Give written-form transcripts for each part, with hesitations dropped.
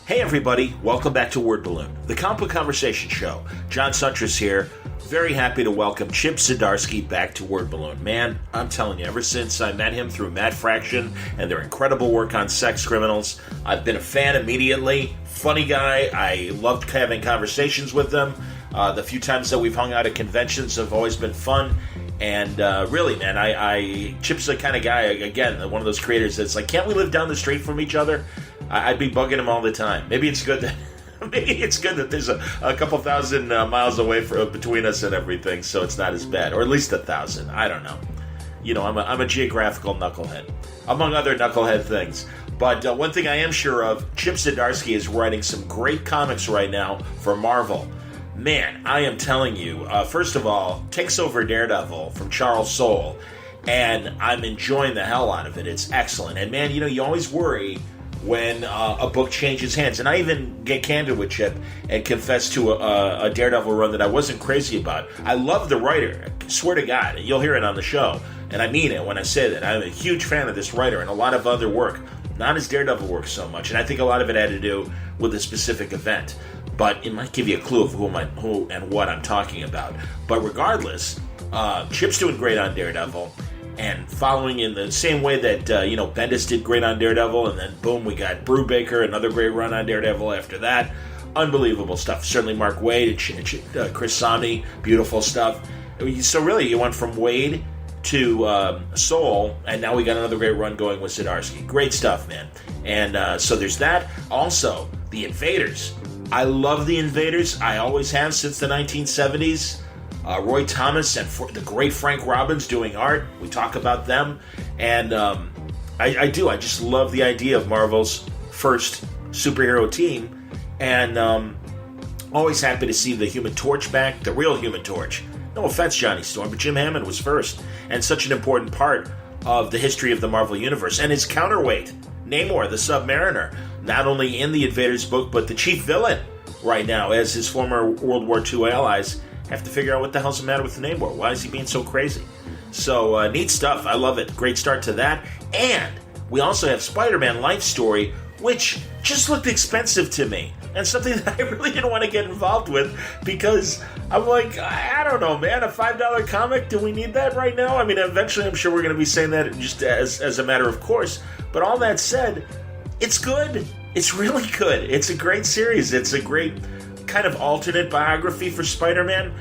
Hey everybody, welcome back to Word Balloon, the comic book conversation show. John Suntress here. Very happy to welcome Chip Zdarsky back to Word Balloon. Man, I'm telling you, ever since I met him through Mad Fraction and their incredible work on Sex Criminals, I've been a fan immediately. Funny guy. I loved having conversations with him. The few times that we've hung out at conventions have always been fun. And really, man, Chip's the kind of guy, again, one of those creators that's like, can't we live down the street from each other? I'd be bugging him all the time. Maybe it's good that there's a couple thousand miles away between us and everything, so it's not as bad, or at least 1,000. I don't know. You know, I'm a geographical knucklehead, among other knucklehead things. But one thing I am sure of, Chip Zdarsky is writing some great comics right now for Marvel. Man, I am telling you, first of all, takes over Daredevil from Charles Soule, and I'm enjoying the hell out of it. It's excellent. And man, you know, you always worry when a book changes hands. And I even get candid with Chip and confess to a Daredevil run that I wasn't crazy about. I love the writer. I swear to God, you'll hear it on the show. And I mean it when I say that. I'm a huge fan of this writer and a lot of other work. Not his Daredevil work so much. And I think a lot of it had to do with a specific event. But it might give you a clue of who and what I'm talking about. But regardless, Chip's doing great on Daredevil. And following in the same way that, Bendis did great on Daredevil, and then boom, we got Brubaker, another great run on Daredevil after that. Unbelievable stuff. Certainly Mark Waid and Chris Samnee, beautiful stuff. So really, you went from Waid to Soule, and now we got another great run going with Zdarsky. Great stuff, man. And so there's that. Also, the Invaders. I love the Invaders. I always have since the 1970s. Roy Thomas and the great Frank Robbins doing art. We talk about them. And I just love the idea of Marvel's first superhero team. And always happy to see the Human Torch back, the real Human Torch. No offense, Johnny Storm, but Jim Hammond was first. And such an important part of the history of the Marvel Universe. And his counterweight, Namor, the Submariner, not only in the Invaders book, but the chief villain right now, as his former World War II allies have to figure out what the hell's the matter with Namor. Why is he being so crazy? So, neat stuff. I love it. Great start to that. And we also have Spider-Man Life Story, which just looked expensive to me. And something that I really didn't want to get involved with because I'm like, I don't know, man. A $5 comic? Do we need that right now? I mean, eventually I'm sure we're going to be saying that just as a matter of course. But all that said, it's good. It's really good. It's a great series. It's a great kind of alternate biography for Spider-Man,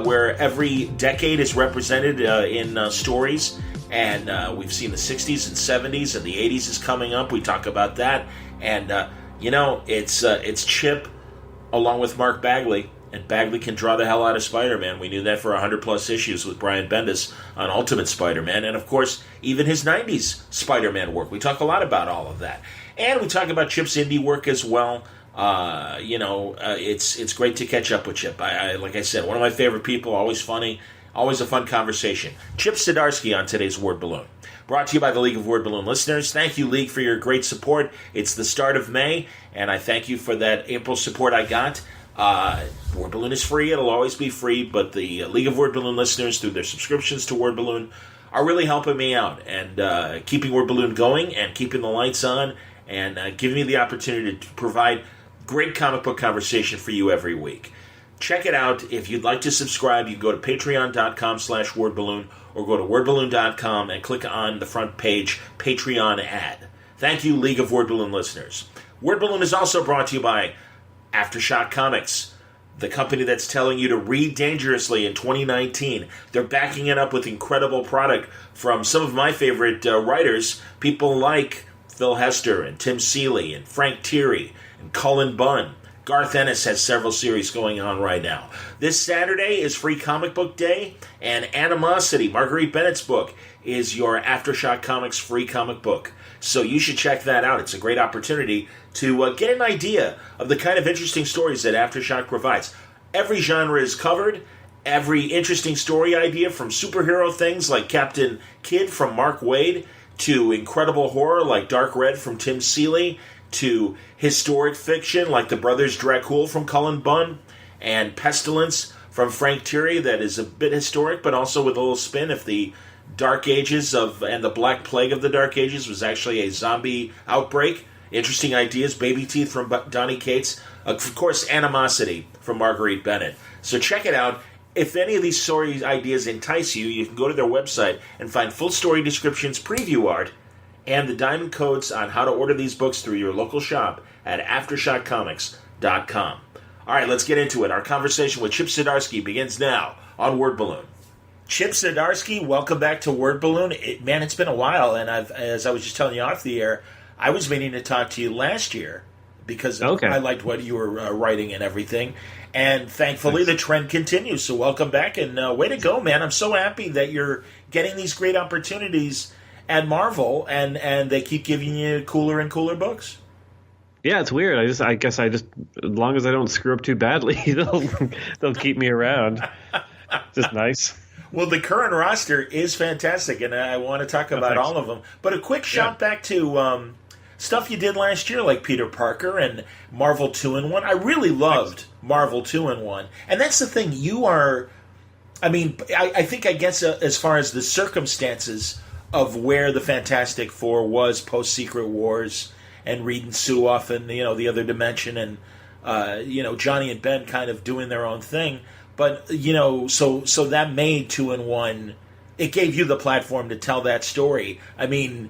where every decade is represented in stories, and we've seen the 60s and 70s, and the 80s is coming up. We talk about that, and it's Chip along with Mark Bagley, and Bagley can draw the hell out of Spider-Man. We knew that for 100+ issues with Brian Bendis on Ultimate Spider-Man, and of course, even his 90s Spider-Man work. We talk a lot about all of that, and we talk about Chip's indie work as well. It's great to catch up with Chip. I like I said, one of my favorite people, always funny, always a fun conversation. Chip Zdarsky on today's Word Balloon. Brought to you by the League of Word Balloon listeners. Thank you, League, for your great support. It's the start of May, and I thank you for that April support I got. Word Balloon is free. It'll always be free, but the League of Word Balloon listeners, through their subscriptions to Word Balloon, are really helping me out and keeping Word Balloon going and keeping the lights on and giving me the opportunity to provide great comic book conversation for you every week. Check it out. If you'd like to subscribe, you can go to patreon.com/wordballoon or go to wordballoon.com and click on the front page, Patreon ad. Thank you, League of Word Balloon listeners. Word Balloon is also brought to you by Aftershock Comics, the company that's telling you to read dangerously in 2019. They're backing it up with incredible product from some of my favorite writers, people like Phil Hester and Tim Seeley and Frank Thierry and Cullen Bunn. Garth Ennis has several series going on right now. This Saturday is Free Comic Book Day, and Animosity, Marguerite Bennett's book, is your Aftershock Comics free comic book. So you should check that out. It's a great opportunity to get an idea of the kind of interesting stories that Aftershock provides. Every genre is covered. Every interesting story idea, from superhero things like Captain Kidd from Mark Waid to incredible horror like Dark Red from Tim Seeley, to historic fiction like The Brothers Dracul from Cullen Bunn, and Pestilence from Frank Thierry that is a bit historic but also with a little spin if the Dark Ages and the Black Plague of the Dark Ages was actually a zombie outbreak Interesting Ideas, Baby Teeth from Donny Cates, of course, Animosity from Marguerite Bennett. So check it out. If any of these story ideas entice you, you can go to their website and find full story descriptions, preview art, and the diamond codes on how to order these books through your local shop at AftershockComics.com. All right, let's get into it. Our conversation with Chip Zdarsky begins now on Word Balloon. Chip Zdarsky, welcome back to Word Balloon. Man, it's been a while, and as I was just telling you off the air, I was meaning to talk to you last year because I liked what you were writing and everything. And thankfully, the trend continues. So welcome back, and way to go, man. I'm so happy that you're getting these great opportunities at Marvel, and they keep giving you cooler and cooler books. Yeah, it's weird. I guess as long as I don't screw up too badly, they'll keep me around. Just nice. Well, the current roster is fantastic, and I want to talk about all of them. But a quick shout back to stuff you did last year, like Peter Parker and Marvel 2-in-1. I really loved Marvel 2-in-1. And that's the thing. You are, I think, I guess, as far as the circumstances of where the Fantastic Four was post-Secret Wars and Reed and Sue off in, the other dimension and, Johnny and Ben kind of doing their own thing. But, so that made 2-in-1, it gave you the platform to tell that story. I mean,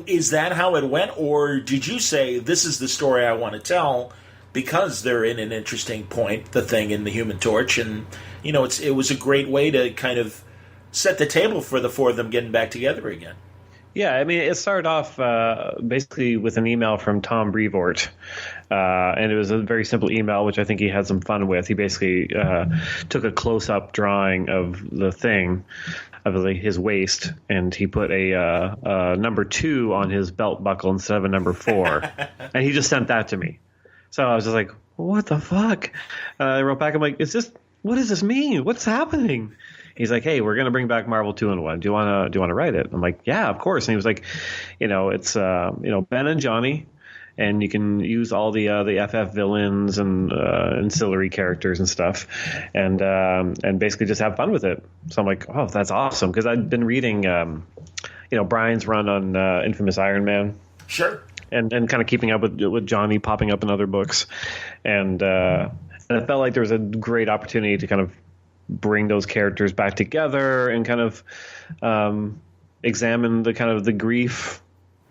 is that how it went? Or did you say, this is the story I want to tell because they're in an interesting point, the Thing and the Human Torch, and, it was a great way to kind of set the table for the four of them getting back together again. Yeah, it started off basically with an email from Tom Brevoort, and it was a very simple email, which I think he had some fun with. He basically took a close-up drawing of the Thing, of his waist, and he put a number 2 on his belt buckle instead of a number 4, and he just sent that to me. So I was just like, what the fuck? I wrote back, I'm like, what does this mean? What's happening? He's like, hey, we're going to bring back Marvel 2-in-1. Do you want to write it? I'm like, yeah, of course. And he was like, it's Ben and Johnny, and you can use all the FF villains and ancillary characters and stuff, and basically just have fun with it. So I'm like, oh, that's awesome, because I'd been reading Brian's run on Infamous Iron Man. Sure. And kind of keeping up with Johnny popping up in other books, and it felt like there was a great opportunity to kind of bring those characters back together and kind of examine the grief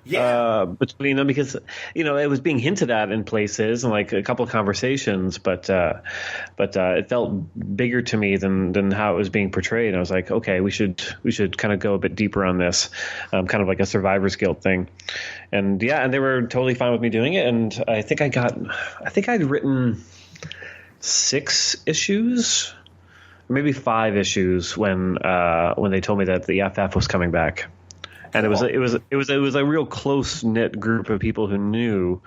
between them, because it was being hinted at in places and like a couple of conversations, but it felt bigger to me than how it was being portrayed. And I was like, okay, we should kind of go a bit deeper on this, kind of like a survivor's guilt thing. And and they were totally fine with me doing it. And I think I'd written 6 issues, maybe 5 issues when they told me that the FF was coming back. And it was a real close knit group of people who knew.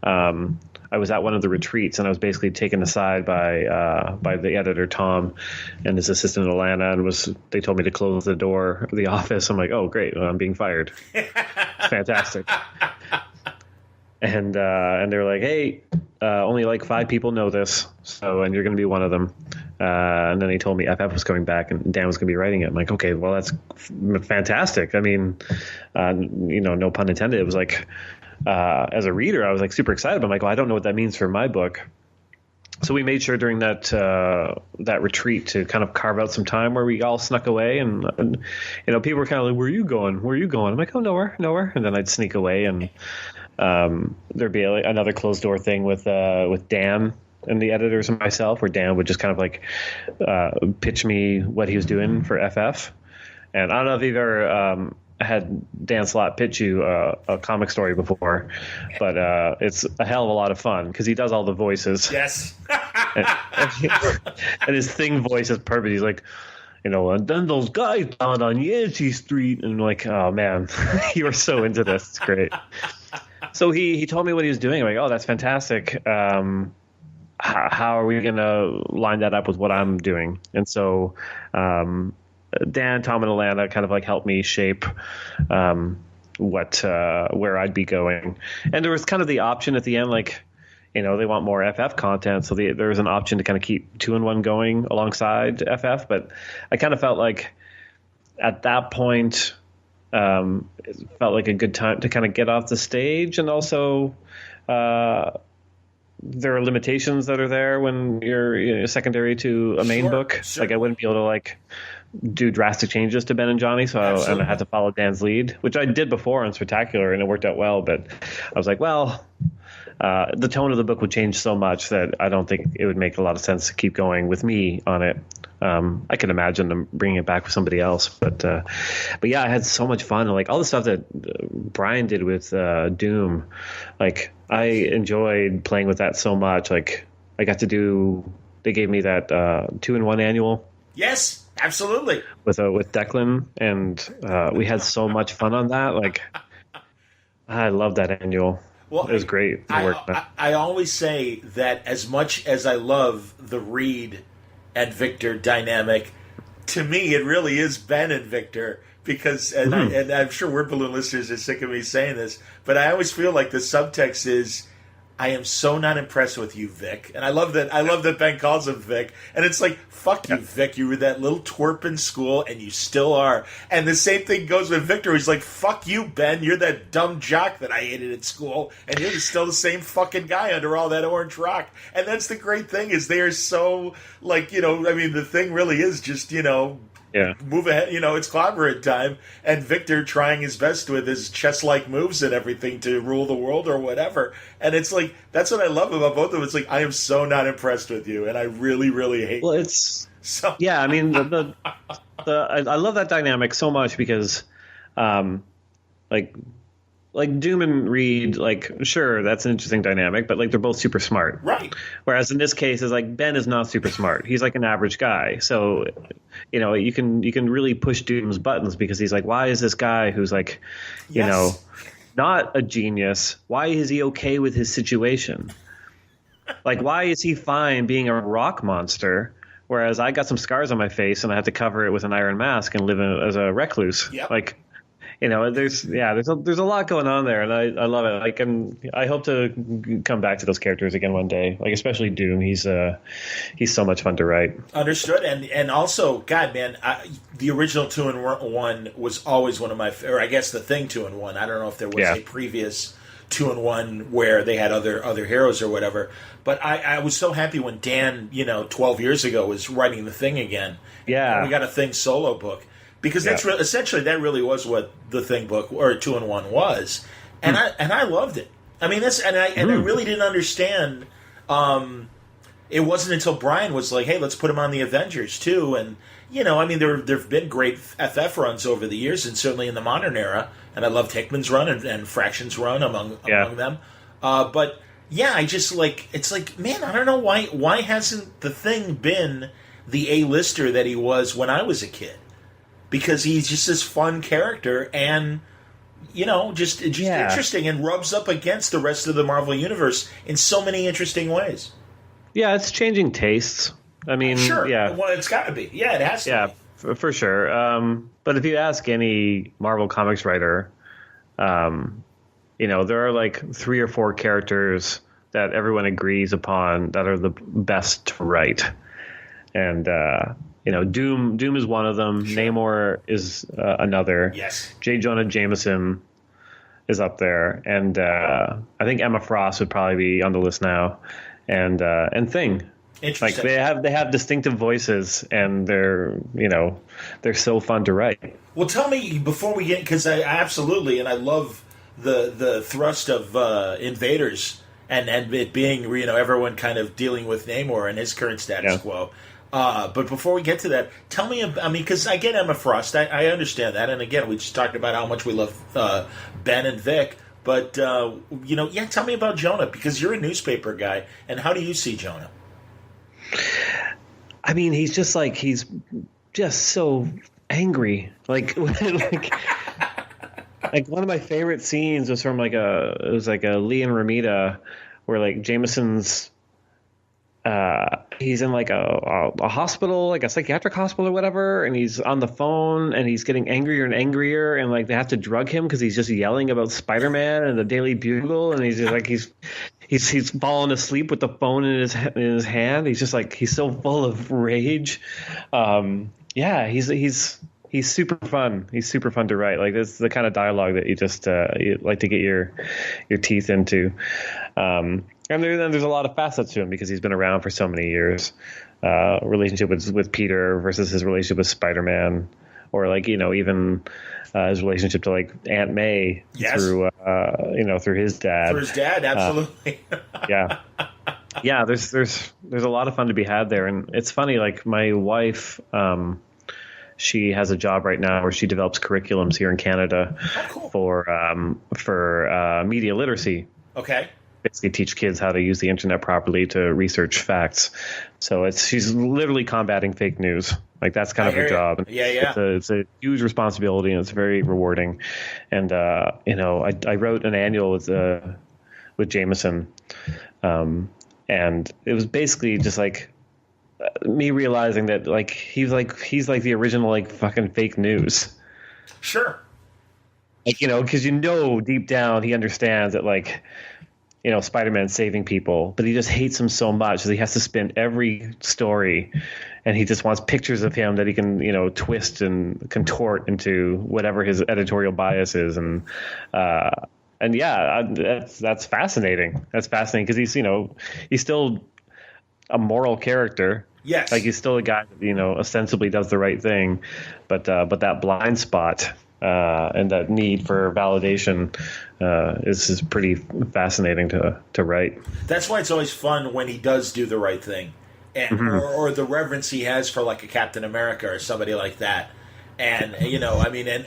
I was at one of the retreats, and I was basically taken aside by the editor Tom and his assistant Alana, and they told me to close the door of the office. I'm like, oh great, I'm being fired. Fantastic. And they were like, hey, only like 5 people know this, and you're going to be one of them. And then he told me FF was coming back and Dan was going to be writing it. I'm like, okay, well, that's fantastic. I mean, no pun intended. It was like, as a reader, I was like super excited. But I'm like, well, I don't know what that means for my book. So we made sure during that retreat to kind of carve out some time where we all snuck away, and people were kind of like, where are you going? Where are you going? I'm like, oh, nowhere. And then I'd sneak away, and there'd be another closed door thing with Dan and the editors and myself, where Dan would just kind of like pitch me what he was doing for FF. And I don't know if you've ever had Dan Slott pitch you a comic story before, but it's a hell of a lot of fun because he does all the voices. Yes. and his Thing voice is perfect. He's like, and then those guys down on Yancey Street, and I'm like, oh man, you were so into this. It's great. So he told me what he was doing. I'm like, oh, that's fantastic. How are we going to line that up with what I'm doing? And so Dan, Tom, and Alana kind of like helped me shape where I'd be going. And there was kind of the option at the end, like, they want more FF content, so there was an option to kind of keep 2-in-1 going alongside FF. But I kind of felt like at that point It felt like a good time to kind of get off the stage, and also there are limitations that are there when you're secondary to a main book. Sure. Like I wouldn't be able to do drastic changes to Ben and Johnny, and I had to follow Dan's lead, which I did before on Spectacular, and it worked out well. But I was like, well, the tone of the book would change so much that I don't think it would make a lot of sense to keep going with me on it. I could imagine them bringing it back with somebody else, but yeah, I had so much fun. Like all the stuff that Brian did with Doom, like I enjoyed playing with that so much. Like I got to they gave me that 2-in-1 annual. Yes, absolutely. With Declan, and we had so much fun on that. Like I love that annual. Well, it was great. I always say that as much as I love the Reed and Victor dynamic, to me it really is Ben and Victor, because and I'm sure Word Balloon listeners are sick of me saying this, but I always feel like the subtext is, I am so not impressed with you, Vic. And I love that Ben calls him Vic. And it's like, fuck you, Vic. You were that little twerp in school, and you still are. And the same thing goes with Victor. He's like, fuck you, Ben. You're that dumb jock that I hated at school, and you're still the same fucking guy under all that orange rock. And that's the great thing, is they are so, the thing really is just, move ahead. It's clobbered time, and Victor trying his best with his chess-like moves and everything to rule the world or whatever. And it's like, that's what I love about both of them. It's like, I am so not impressed with you, and I really, really hate you. Well, it's so. Yeah, I mean, I love that dynamic so much because, like Doom and Reed, sure, that's an interesting dynamic, but they're both super smart. Right. Whereas in this case, is Ben is not super smart. He's like an average guy. So, you can really push Doom's buttons, because he's like, why is this guy who's not a genius, why is he okay with his situation? Why is he fine being a rock monster, whereas I got some scars on my face and I had to cover it with an iron mask and live as a recluse? Yep. There's a lot going on there, and I love it. I hope to come back to those characters again one day. Especially Doom. He's so much fun to write. Understood, and also, God, man, the original 2-in-1 was always one of my, or I guess the Thing 2-in-1. I don't know if there was a previous 2-in-1 where they had other heroes or whatever. But I was so happy when Dan, 12 years ago, was writing the Thing again. Yeah, and we got a Thing solo book. Because that's essentially, that really was what the Thing book or 2-in-1 was, and I loved it. I mean, I really didn't understand. It wasn't until Brian was like, "Hey, let's put him on the Avengers too," and there've been great FF runs over the years, and certainly in the modern era. And I loved Hickman's run and Fraction's run among them. But yeah, I just it's like, man, I don't know why hasn't the Thing been the A-lister that he was when I was a kid. Because he's just this fun character, and just interesting, and rubs up against the rest of the Marvel universe in so many interesting ways. Yeah, it's changing tastes. I mean, sure. Yeah, well, it's got to be. Yeah, it has to. Yeah, for sure. But if you ask any Marvel Comics writer, there are 3 or 4 characters that everyone agrees upon that are the best to write, and. Doom is one of them. Sure. Namor is another. Yes. J. Jonah Jameson is up there, and I think Emma Frost would probably be on the list now, and Thing. Interesting. They have distinctive voices, and they're so fun to write. Well, tell me before we get, because I absolutely, and I love the thrust of Invaders and it being everyone kind of dealing with Namor and his current status quo. But before we get to that, tell me, because I get Emma Frost, I understand that, and again, we just talked about how much we love Ben and Vic, but, tell me about Jonah, because you're a newspaper guy, and how do you see Jonah? I mean, he's just so angry. Like one of my favorite scenes was from a Lee and Ramita, where Jameson's, he's in a hospital, a psychiatric hospital or whatever, and he's on the phone and he's getting angrier and angrier, and they have to drug him because he's just yelling about Spider-Man and the Daily Bugle, and he's just he's falling asleep with the phone in his hand. He's just he's so full of rage. He's He's super fun. He's super fun to write. Like, this is the kind of dialogue that you like to get your teeth into. And there's a lot of facets to him because he's been around for so many years. Relationship with Peter versus his relationship with Spider-Man, or like, even his relationship to like Aunt May through his dad. For his dad, absolutely. Yeah. Yeah, there's a lot of fun to be had there. And it's funny, like my wife, she has a job right now where she develops curriculums here in Canada for media literacy. Okay. Basically teach kids how to use the internet properly to research facts. So she's literally combating fake news. Like, that's kind of her job. Yeah. It's a huge responsibility, and it's very rewarding. And I wrote an annual with Jameson, and it was basically just like me realizing that like he's like the original like fucking fake news. Sure. Like, because deep down he understands that like, Spider-Man's saving people, but he just hates him so much that he has to spin every story, and he just wants pictures of him that he can, twist and contort into whatever his editorial bias is. And yeah, that's fascinating. That's fascinating because he's still a moral character. Yes. Like, he's still a guy that, ostensibly does the right thing, but that blind spot and that need for validation is pretty fascinating to write. That's why it's always fun when he does do the right thing, and or the reverence he has for like a Captain America or somebody like that. And again,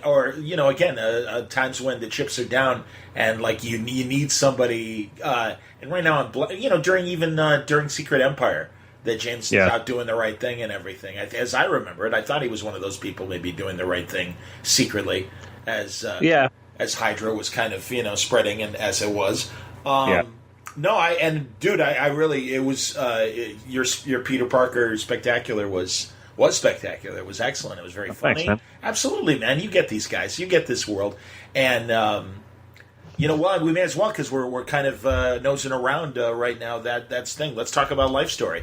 times when the chips are down and like you need somebody. And right now, during Secret Empire, that Jameson's out doing the right thing and everything. As I remember it, I thought he was one of those people maybe doing the right thing secretly, as Hydra was kind of spreading, and as it was. No, I really, it was your Peter Parker Spectacular was spectacular. It was excellent. It was very funny. Thanks, Absolutely, man. You get these guys. You get this world, and well, we may as well because we're kind of nosing around right now. That's thing. Let's talk about Life Story.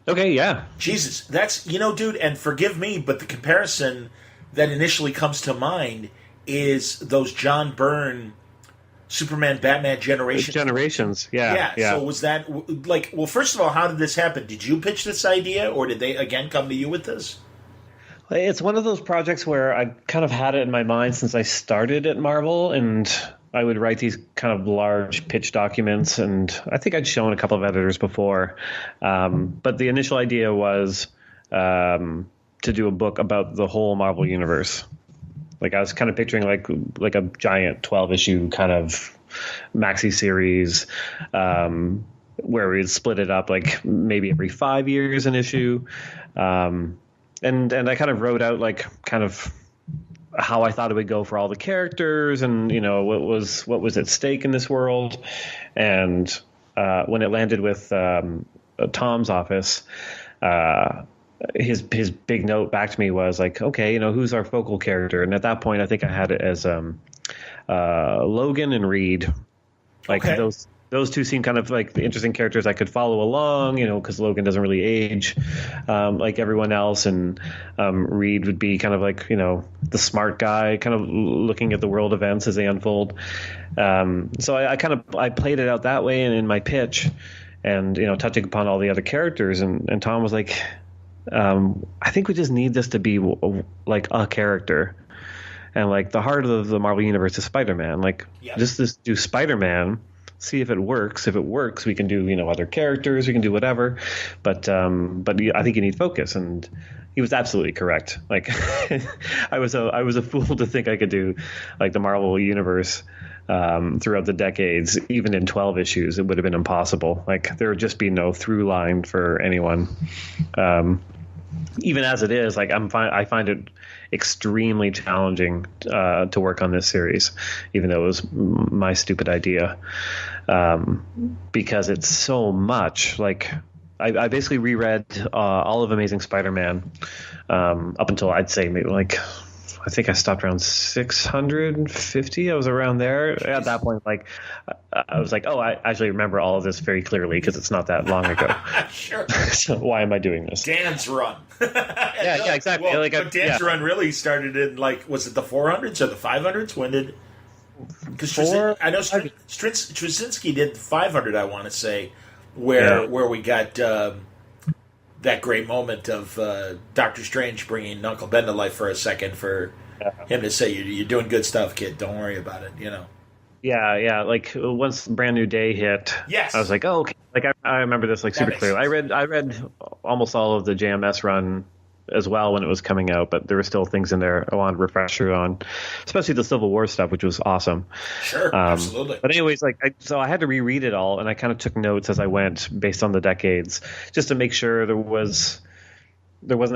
Okay, yeah. Jesus, that's dude. And forgive me, but the comparison that initially comes to mind is those John Byrne Superman Batman Generations. Yeah. So was that like, well, first of all, how did this happen? Did you pitch this idea, or did they again come to you with this? It's one of those projects where I kind of had it in my mind since I started at Marvel, and I would write these kind of large pitch documents, and I think I'd shown a couple of editors before. But the initial idea was to do a book about the whole Marvel universe. Like, I was kind of picturing like a giant 12-issue kind of maxi series where we'd split it up like maybe every 5 years an issue. And I kind of wrote out like kind of how I thought it would go for all the characters, and what was at stake in this world. And when it landed with Tom's office, his big note back to me was like, okay, who's our focal character? And at that point, I think I had it as Logan and Reed. Like, okay. Those two seem kind of like the interesting characters I could follow along, because Logan doesn't really age like everyone else, and Reed would be kind of like, the smart guy, kind of looking at the world events as they unfold. So I played it out that way, and in my pitch, and touching upon all the other characters, and Tom was like, I think we just need this to be like a character. And like the heart of the Marvel Universe is Spider-Man. Like, just do Spider-Man, see if it works. If it works, we can do other characters. We can do whatever. But I think you need focus. And he was absolutely correct. Like, I was a fool to think I could do like the Marvel Universe throughout the decades. Even in 12 issues, it would have been impossible. Like, there would just be no through line for anyone. Even as it is, like I find it extremely challenging to work on this series, even though it was my stupid idea, because it's so much. Like, I basically reread all of Amazing Spider-Man up until I'd say maybe like I think I stopped around 650. I was around there. Jeez. At that point, like, I was like, oh, I actually remember all of this very clearly because it's not that long ago. Sure. So why am I doing this? Dan's run. Yeah, exactly. Well, but Dan's run really started in, like, was it the 400s or the 500s? When did... Because I know Straczynski did 500, I want to say, where we got that great moment of Doctor Strange bringing Uncle Ben to life for a second for him to say, you're doing good stuff, kid. Don't worry about it, you know. Yeah. Like once Brand New Day hit, yes, I was like, oh, okay. Like I remember this like super clearly. I read almost all of the JMS run as well when it was coming out, but there were still things in there I wanted to refresh you on, especially the Civil War stuff, which was awesome. Sure, absolutely. But anyways, like so I had to reread it all, and I kind of took notes as I went based on the decades, just to make sure there wasn't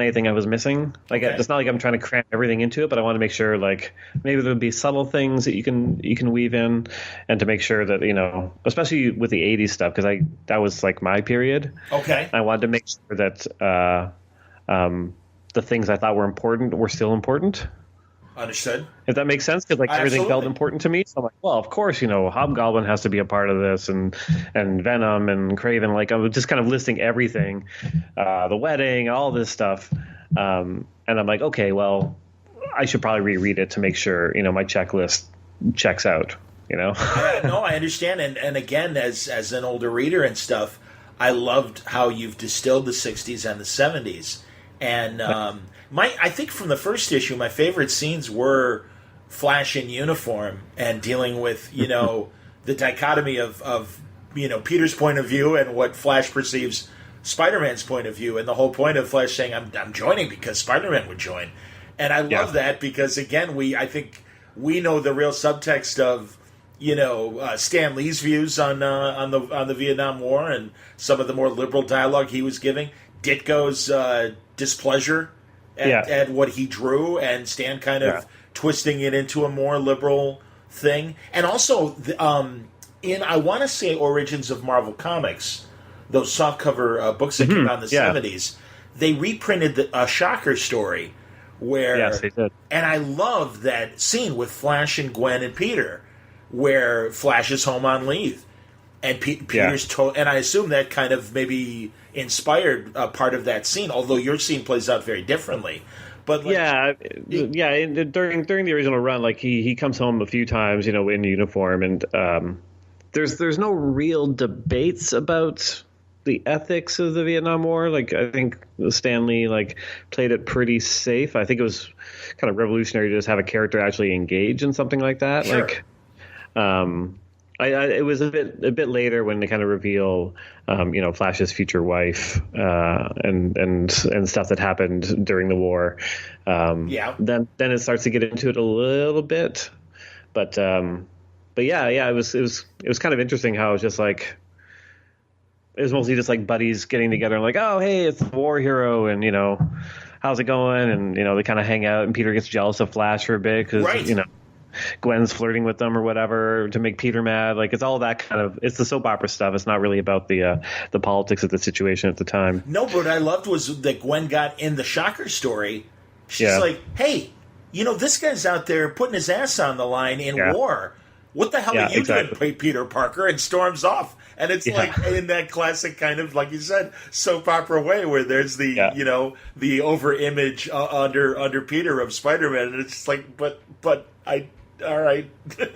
anything I was missing. Like it's not like I'm trying to cram everything into it, but I want to make sure like maybe there'll be subtle things that you can weave in, and to make sure that, you know, especially with the 80s stuff, because that was like my period. Okay. I wanted to make sure that the things I thought were important were still important. Understood. If that makes sense, because like everything felt important to me. So I'm like, well, of course, you know, Hobgoblin has to be a part of this, and Venom and Kraven. Like I was just kind of listing everything, the wedding, all this stuff, and I'm like, okay, well, I should probably reread it to make sure, you know, my checklist checks out. You know. No, I understand, and again, as an older reader and stuff, I loved how you've distilled the 60s and the 70s. And I think from the first issue, my favorite scenes were Flash in uniform and dealing with, you know, the dichotomy of you know, Peter's point of view and what Flash perceives Spider-Man's point of view, and the whole point of Flash saying, I'm joining because Spider-Man would join. And I love that because, again, I think we know the real subtext of, you know, Stan Lee's views on the Vietnam War and some of the more liberal dialogue he was giving. Ditko's displeasure at what he drew, and Stan kind of twisting it into a more liberal thing. And also, in I want to say Origins of Marvel Comics, those softcover books that came out in the 70s, they reprinted a Shocker story where... Yes, they did. And I love that scene with Flash and Gwen and Peter, where Flash is home on leave. And Peter's and I assume that kind of maybe inspired part of that scene, although your scene plays out very differently. But like, during the original run, like he comes home a few times, you know, in uniform, and there's no real debates about the ethics of the Vietnam War. Like I think Stan Lee like played it pretty safe. I think it was kind of revolutionary to just have a character actually engage in something like that. Sure. Like, it was a bit later when they kind of reveal, you know, Flash's future wife and stuff that happened during the war. Then it starts to get into it a little bit, but it was kind of interesting how it was just like it was mostly just like buddies getting together and like, oh hey, it's the war hero, and you know, how's it going, and you know they kind of hang out, and Peter gets jealous of Flash for a bit because you know, Gwen's flirting with them or whatever to make Peter mad. Like it's all that kind of, it's the soap opera stuff. It's not really about the politics of the situation at the time. No, but what I loved was that Gwen got in the Shocker story. She's like, hey, you know, this guy's out there putting his ass on the line in war. What the hell are you doing, Peter Parker? And storms off. And it's like in that classic kind of, like you said, soap opera way where there's the, you know, the over image under Peter of Spider-Man. And it's just like, but all right,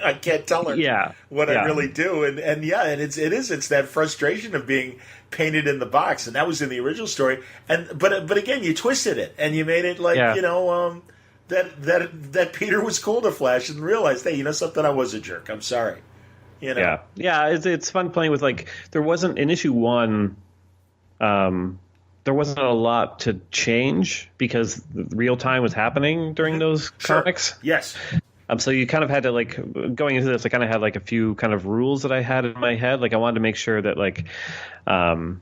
I can't tell her what I really do, and it's that frustration of being painted in the box, and that was in the original story, but again you twisted it and you made it like you know that Peter was cool to Flash and realized, hey, you know something, I was a jerk, I'm sorry, you know. It's fun playing with, like, there wasn't in issue 1. There wasn't a lot to change because real time was happening during those comics. Yes. So you kind of had to, like, going into this, I kind of had like a few kind of rules that I had in my head. Like I wanted to make sure that like, kind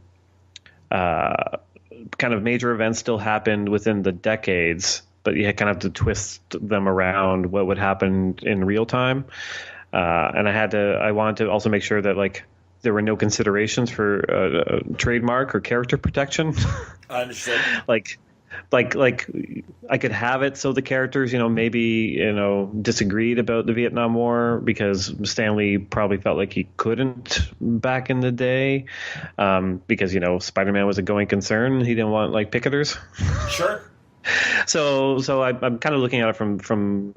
of major events still happened within the decades, but you kind of have to twist them around what would happen in real time. And I wanted to also make sure that like there were no considerations for trademark or character protection. I understand. Like like I could have it so the characters, maybe, disagreed about the Vietnam War because Stanley probably felt like he couldn't back in the day, because Spider-Man was a going concern. He didn't want like picketers. Sure. So I'm kind of looking at it from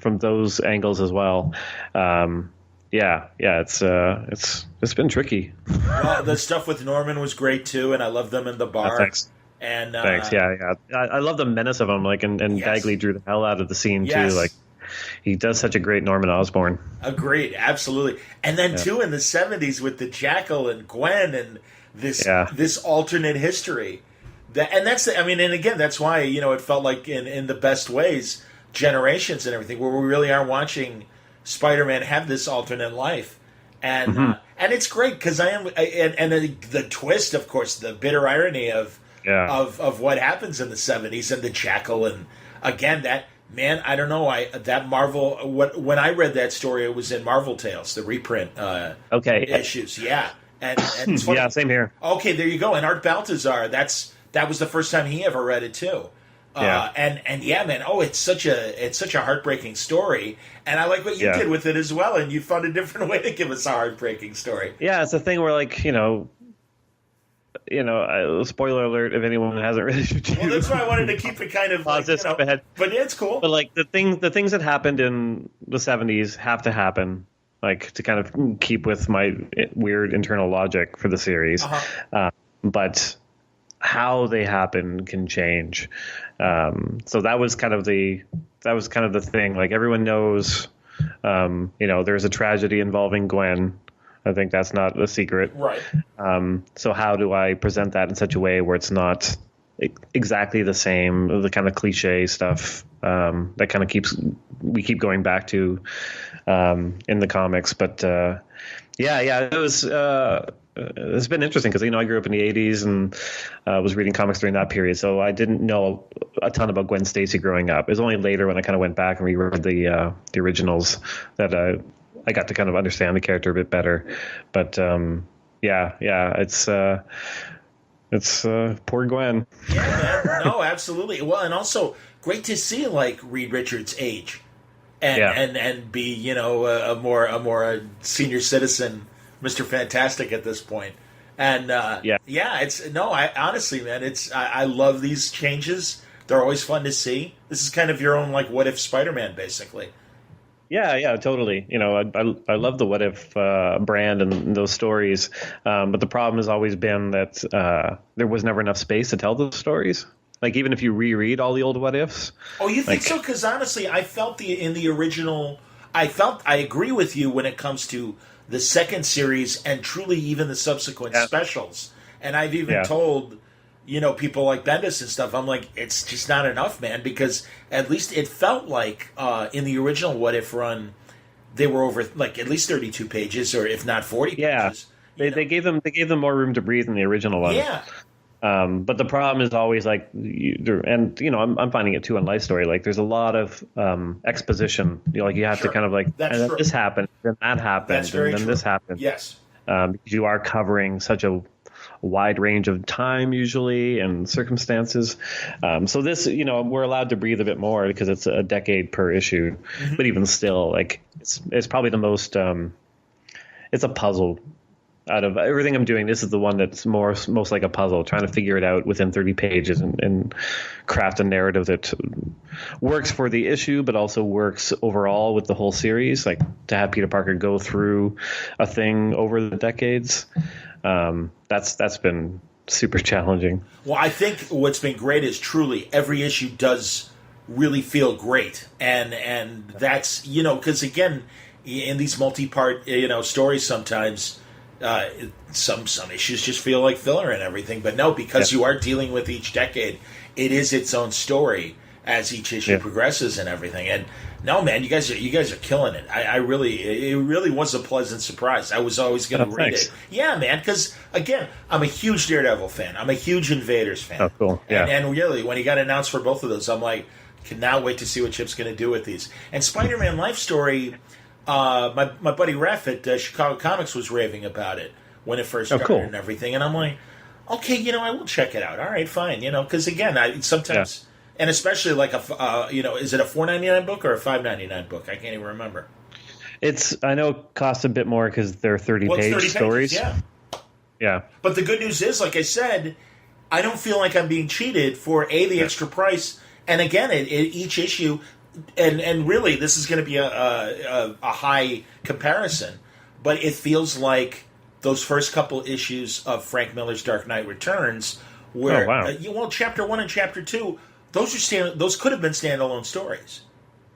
those angles as well. Yeah, it's been tricky. Well, the stuff with Norman was great too, and I love them in the bar. Thanks. And Thanks. Yeah. I love the menace of him. Like, and yes. Bagley drew the hell out of the scene Yes. too. Like, he does such a great Norman Osborn. Agreed, absolutely. And then too in the 70s with the Jackal and Gwen and this alternate history. That's why it felt like in the best ways, Generations and everything, where we really are watching Spider-Man have this alternate life. And and it's great because the twist, of course, the bitter irony of what happens in the 70s and the Jackal, and again that man, I don't know, that Marvel, when I read that story, it was in Marvel Tales, the reprint issues, and it's funny. Yeah, same here. Okay, there you go. And Art Baltazar, that was the first time he ever read it too. And yeah, man, it's such a heartbreaking story, and I like what you did with it as well, and you found a different way to give us a heartbreaking story. Yeah, it's a thing where, like, spoiler alert if anyone hasn't read it. Well, that's why I wanted to keep it kind of like, but it's cool. But like the things that happened in the 70s have to happen, like, to kind of keep with my weird internal logic for the series. But how they happen can change. So that was kind of the thing. Like, everyone knows, there's a tragedy involving Gwen. I think that's not a secret. Right. So how do I present that in such a way where it's not exactly the same, the kind of cliche stuff that kind of we keep going back to in the comics. But it was it's been interesting because I grew up in the 80s and was reading comics during that period, so I didn't know a ton about Gwen Stacy growing up. It was only later when I kind of went back and reread the originals that I got to kind of understand the character a bit better. But it's poor Gwen. Yeah, man. No, absolutely. Well, and also great to see like Reed Richards age and be a more senior citizen, Mr. Fantastic at this point. And I honestly, man, I love these changes. They're always fun to see. This is kind of your own like what if Spider-Man, basically. Yeah, totally. I love the What If brand and those stories, but the problem has always been that there was never enough space to tell those stories. Like, even if you reread all the old What Ifs. Oh, you think so? Because honestly, I felt in the original, I agree with you when it comes to the second series and truly even the subsequent specials. And I've even told people like Bendis and stuff, I'm like, it's just not enough, man, because at least it felt like in the original What If run, they were over like at least 32 pages, or if not 40 pages. They gave them more room to breathe in the original one. Yeah. But the problem is always like, I'm finding it too on Life Story. Like, there's a lot of exposition. You have to kind of like, and then this happened, then that happened, and then this happened. Yes. Because you are covering such a wide range of time usually and circumstances. So this, we're allowed to breathe a bit more because it's a decade per issue. Mm-hmm. But even still, like, it's probably the most. It's a puzzle. Out of everything I'm doing, this is the one that's most like a puzzle, trying to figure it out within 30 pages and craft a narrative that works for the issue, but also works overall with the whole series. Like, to have Peter Parker go through a thing over the decades, that's been super challenging. Well, I think what's been great is truly every issue does really feel great, and that's because again, in these multi-part stories sometimes. Some issues just feel like filler and everything, but no, because you are dealing with each decade, it is its own story as each issue progresses and everything. And no, man, you guys are killing it. It really was a pleasant surprise. I was always going to read it. Yeah, man, because again, I'm a huge Daredevil fan. I'm a huge Invaders fan. Oh, cool. Yeah. And really, when he got announced for both of those, I'm like, cannot wait to see what Chip's going to do with these. And Spider-Man Life Story. My buddy Ref at Chicago Comics was raving about it when it first started and everything, and I'm like, Okay, I will check it out. All right, fine. Because again, I sometimes, and especially like is it a $4.99 book or a $5.99 book? I can't even remember. I know it costs a bit more because they're 30-page 30 stories. Pages, yeah. Yeah. But the good news is, like I said, I don't feel like I'm being cheated for the extra price. And again, each issue, and really, this is going to be a high comparison, but it feels like those first couple issues of Frank Miller's Dark Knight Returns, where Chapter 1 and Chapter 2, those could have been standalone stories.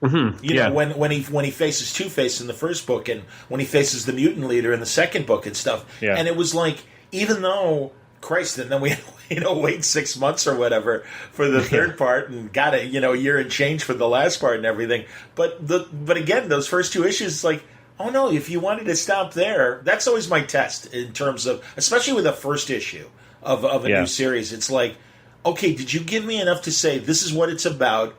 Mm-hmm. When he faces Two-Face in the first book, and when he faces the mutant leader in the second book and stuff, and it was like, even though, Christ, and then we wait 6 months or whatever for the third part, and got a year and change for the last part and everything. But again, those first two issues, like, oh no, if you wanted to stop there, that's always my test in terms of, especially with the first issue of a new series. It's like, okay, did you give me enough to say this is what it's about?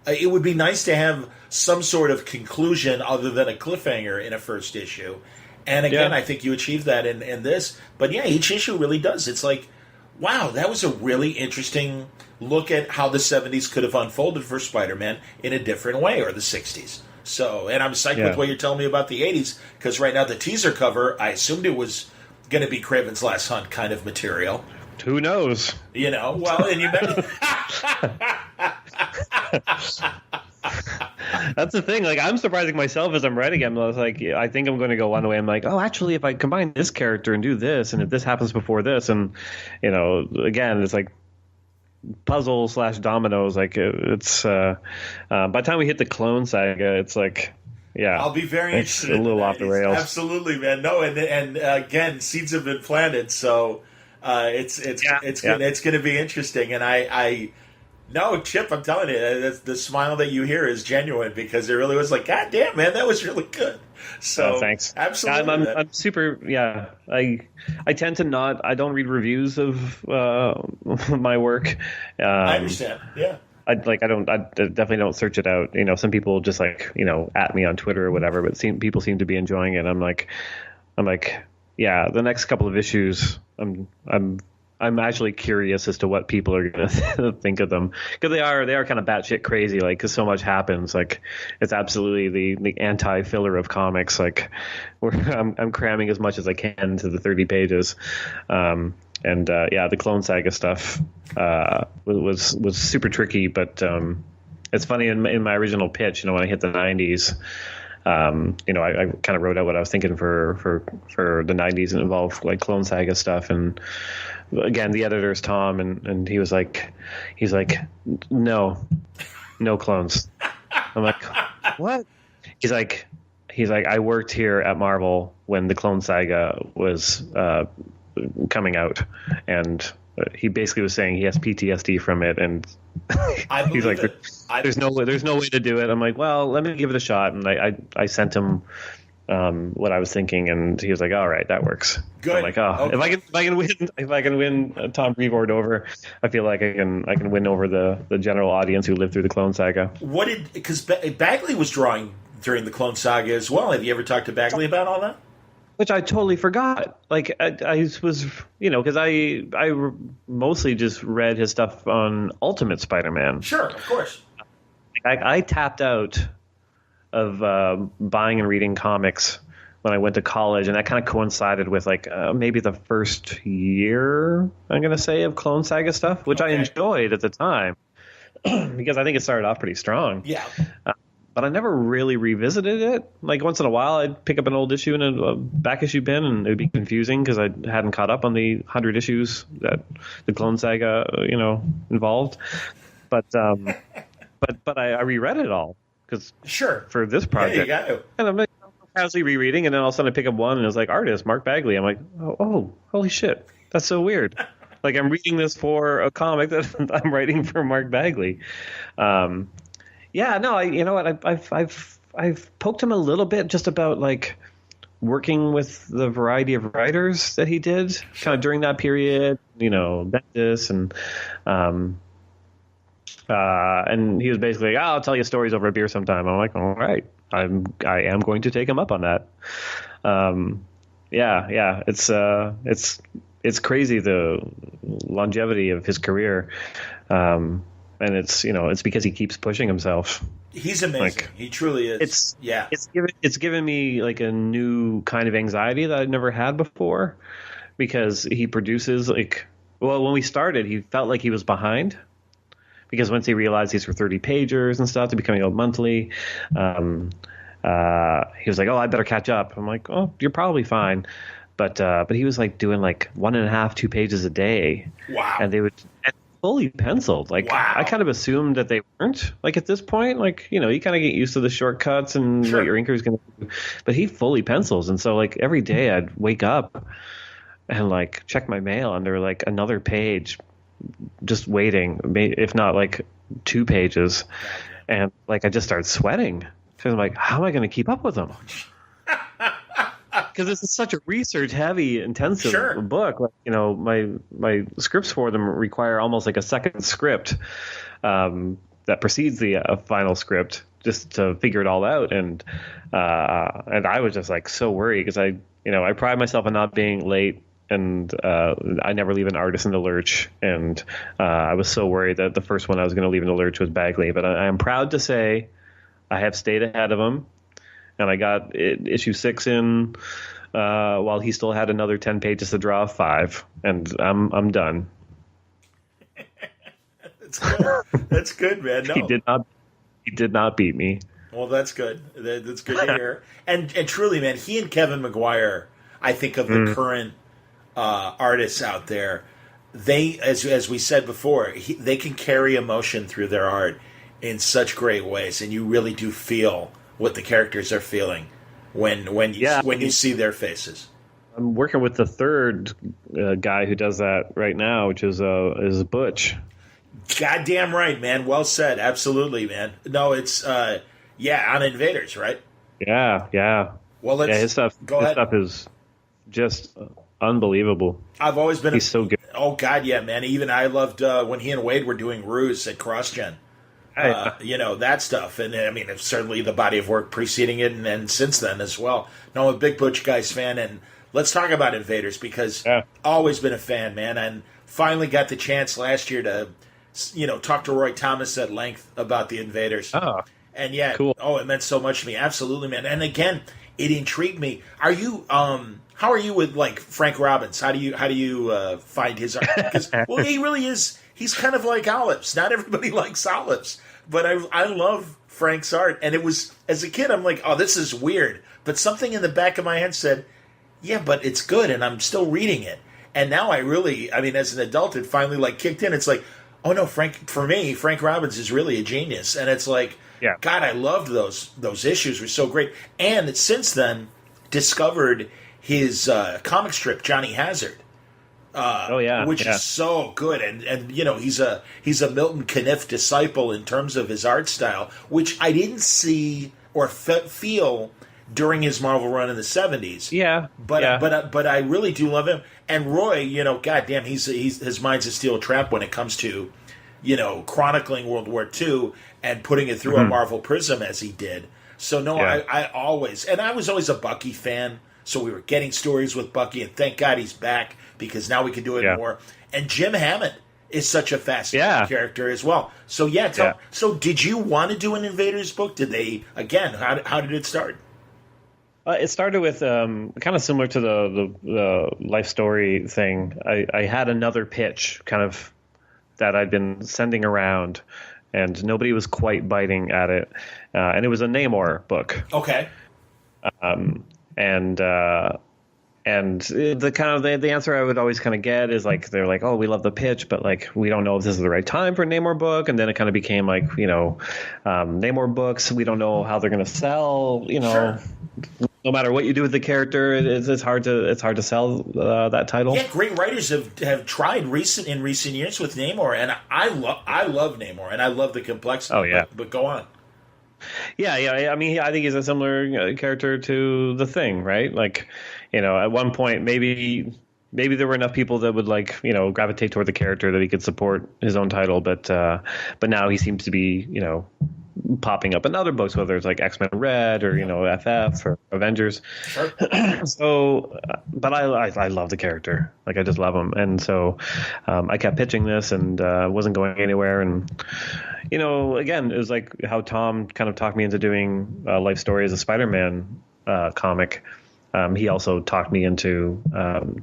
It would be nice to have some sort of conclusion other than a cliffhanger in a first issue. And again, I think you achieved that in this. But yeah, each issue really does. It's like, wow, that was a really interesting look at how the 70s could have unfolded for Spider-Man in a different way, or the 60s. So, and I'm psyched with what you're telling me about the 80s, because right now the teaser cover, I assumed it was going to be Kraven's Last Hunt kind of material. Who knows? Well, and you mentioned... That's the thing. Like, I'm surprising myself as I'm writing him. I was like, I think I'm going to go one way. I'm like, oh, actually, if I combine this character and do this, and if this happens before this, and again, it's like puzzle/dominoes. Like, it's by the time we hit the Clone Saga, it's like, I'll be very interested. A little off the rails. Absolutely, man. No, and again, seeds have been planted, so it's going to be interesting, and No, Chip, I'm telling you, the smile that you hear is genuine, because it really was like, God damn, man, that was really good. So, thanks. Absolutely. I'm super, I tend to not, I don't read reviews of my work. I understand, yeah. I definitely don't search it out. Some people just at me on Twitter or whatever, but people seem to be enjoying it. I'm like, the next couple of issues, I'm actually curious as to what people are going to think of them, because they are kind of batshit crazy, like, because so much happens. Like, it's absolutely the anti-filler of comics. Like, I'm cramming as much as I can into the 30 pages. The Clone Saga stuff was super tricky, but it's funny in my original pitch. When I hit the 90s. I kind of wrote out what I was thinking for the 90s, and involved like Clone Saga stuff. And again, the editor is Tom, and he's like, no clones. I'm like, what? He's like, I worked here at Marvel when the Clone Saga was coming out, and he basically was saying he has PTSD from it, and he's like, there's no way to do it. I'm like, well, let me give it a shot, and I sent him what I was thinking, and he was like, all right, that works. Good. I'm like, if I can win Tom Brevoort over, I feel like I can win over the general audience who lived through the Clone Saga. Because Bagley was drawing during the Clone Saga as well. Have you ever talked to Bagley about all that? Which I totally forgot. Like, I was, because I mostly just read his stuff on Ultimate Spider-Man. Sure, of course. I tapped out of buying and reading comics when I went to college, and that kind of coincided with maybe the first year, I'm going to say, of Clone Saga stuff, which I enjoyed at the time because I think it started off pretty strong. Yeah. But I never really revisited it. Like, once in a while, I'd pick up an old issue in a back issue bin, and it would be confusing because I hadn't caught up on the 100 issues that the Clone Saga, involved. But I reread it all because for this project, you got to. And I'm casually rereading, and then all of a sudden I pick up one, and it's like, artist Mark Bagley. I'm like, oh, holy shit, that's so weird. Like, I'm reading this for a comic that I'm writing for Mark Bagley. Yeah, no, you know what? I've poked him a little bit just about like working with the variety of writers that he did kind of during that period. Bendis and he was basically like, I'll tell you stories over a beer sometime. I'm like, all right, I am going to take him up on that. It's it's crazy the longevity of his career, and it's because he keeps pushing himself. He's amazing. Like, he truly is. It's given me like a new kind of anxiety that I'd never had before, because he produces when we started, he felt like he was behind, because once he realized these were 30 pagers and stuff to becoming a monthly, he was like, oh, I better catch up. I'm like, oh, you're probably fine. But he was like doing like 1.5, 2 pages a day. Wow. And they would fully penciled. Like, wow. I kind of assumed that they weren't, like, at this point, like, you kind of get used to the shortcuts and what your inker is going to do. But he fully pencils. And so like every day I'd wake up and like check my mail, and there were like another page just waiting, if not like 2 pages. And like I just started sweating, because I'm like, how am I going to keep up with them? Because this is such a research heavy, intensive book. Like, my scripts for them require almost like a second script that precedes the final script, just to figure it all out. And I was just like so worried, because I pride myself on not being late, and I never leave an artist in the lurch. And I was so worried that the first one I was going to leave in the lurch was Bagley. But I am proud to say I have stayed ahead of him, and I got issue 6 in while he still had another 10 pages to draw 5, and I'm done. That's good. That's good, man. No. He did not beat me. Well, that's good. That's good to hear. And truly, man, he and Kevin Maguire, I think, of the current artists out there, they, as we said before, they can carry emotion through their art in such great ways, and you really do feel what the characters are feeling when you see their faces. I'm working with the third guy who does that right now, which is Butch. Goddamn right, man. Well said. Absolutely, man. No, it's on Invaders, right? Yeah. Well, his stuff is just unbelievable. I've always been. He's so good. Oh God, yeah, man. Even I loved when he and Wade were doing Ruse at CrossGen. That stuff. And I mean, it's certainly the body of work preceding it and since then as well. No, I'm a big Butch Guys fan, and let's talk about Invaders, because always been a fan, man, and finally got the chance last year to, talk to Roy Thomas at length about the Invaders. Oh, and cool. Oh, it meant so much to me. Absolutely, man. And again, it intrigued me. Are you, how are you with like Frank Robbins? How do you find his art? Because, well, he really is. He's kind of like Olives. Not everybody likes Olives, but I love Frank's art. And it was, as a kid, I'm like, oh, this is weird. But something in the back of my head said, yeah, but it's good, and I'm still reading it. And now as an adult, it finally like kicked in. It's like, oh no, Frank Robbins is really a genius. And it's like, God, I loved those issues. Were so great. And since then, discovered his comic strip, Johnny Hazard. Which is so good, and he's a Milton Caniff disciple in terms of his art style, which I didn't see or feel during his Marvel run in the 70s. But I really do love him. And Roy, goddamn, his mind's a steel trap when it comes to chronicling World War II and putting it through a Marvel prism as he did. So I was always a Bucky fan. So we were getting stories with Bucky, and thank God he's back, because now we can do it more. And Jim Hammond is such a fascinating character as well. So so did you want to do an Invaders book? Did they, again, how did it start? It started with kind of similar to the life story thing. I had another pitch kind of that I'd been sending around, and nobody was quite biting at it. And it was a Namor book. Okay. And the kind of the answer I would always kind of get is like, they're like, oh, we love the pitch, but like, we don't know if this is the right time for a Namor book. And then it kind of became like, Namor books, we don't know how they're going to sell, Sure. No matter what you do with the character, it's hard to sell that title. Yeah, great writers have tried in recent years with Namor, and I love Namor, and I love the complexity. Oh yeah, but go on. Yeah. I mean, I think he's a similar character to the Thing, right? Like, at one point, maybe there were enough people that would like, gravitate toward the character that he could support his own title, but now he seems to be, popping up in other books, whether it's like X-Men Red or FF or Avengers. Sure. So, but I love the character. Like I just love him, and so I kept pitching this and wasn't going anywhere. And again, it was like how Tom kind of talked me into doing Life Story as a Spider-Man comic. He also talked me into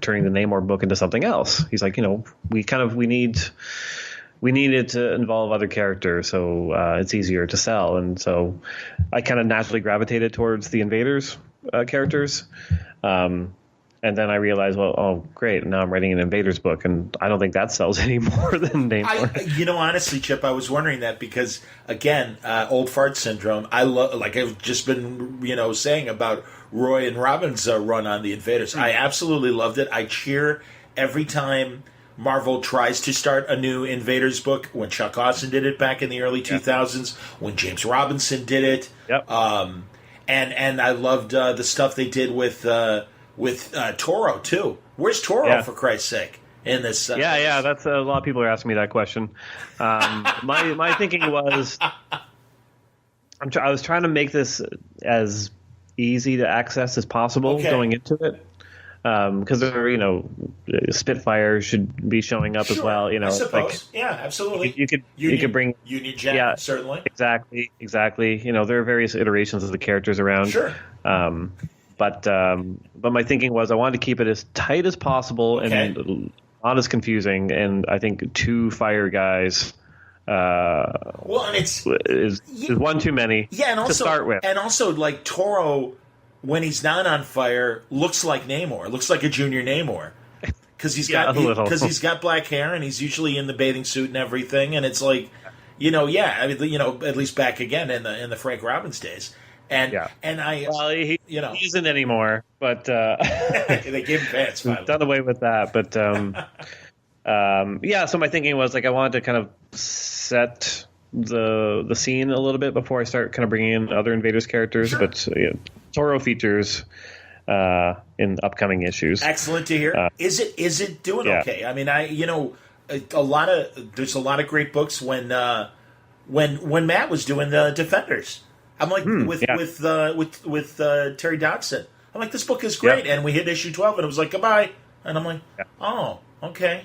turning the Namor book into something else. He's like, we needed to involve other characters, so it's easier to sell. And so I kind of naturally gravitated towards the Invaders characters. And then I realized, well, oh, great, now I'm writing an Invaders book, and I don't think that sells any more than Namor. Honestly, Chip, I was wondering that because, again, old fart syndrome, like I've just been, saying about Roy and Robin's run on the Invaders. I absolutely loved it. I cheer every time Marvel tries to start a new Invaders book. When Chuck Austen did it back in the early 2000s, when James Robinson did it. Yep. And I loved the stuff they did with Toro, too. Where's Toro, for Christ's sake, in this? That's a lot of people are asking me that question. My thinking was, I was trying to make this as easy to access as possible going into it. Because Spitfire should be showing up as well. I suppose. Absolutely. You could bring Union Jack, certainly. Exactly. There are various iterations of the characters around. Sure. But my thinking was I wanted to keep it as tight as possible and not as confusing. And I think 2 fire guys. And is one too many. Yeah, and also, to start with, and also like Toro, when he's not on fire, looks like Namor, looks like a junior Namor, because he's got black hair and he's usually in the bathing suit and everything, and it's like, at least back again in the Frank Robbins days, and he isn't anymore, but they gave him pants. Done away with that, but so my thinking was like I wanted to kind of set the scene a little bit before I start kind of bringing in other Invaders characters, but Toro features in upcoming issues. Excellent to hear. Is it doing okay? I mean, there's a lot of great books when Matt was doing the Defenders. I'm like with Terry Dodson. I'm like, this book is great, and we hit issue 12, and it was like goodbye, and I'm like, oh, okay.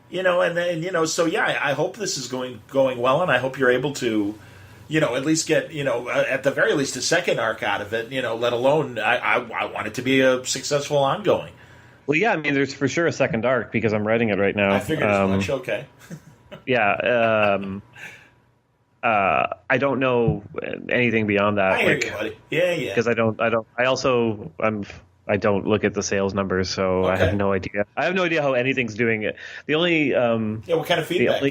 And then, I hope this is going well, and I hope you're able to, at least get, at the very least, a second arc out of it, let alone, I want it to be a successful ongoing. Well, yeah, I mean, there's for sure a second arc because I'm writing it right now. I figured as much, okay. I don't know anything beyond that. I hear you, buddy. Yeah. Because I don't look at the sales numbers, so I have no idea. I have no idea how anything's doing it. The only what kind of feedback?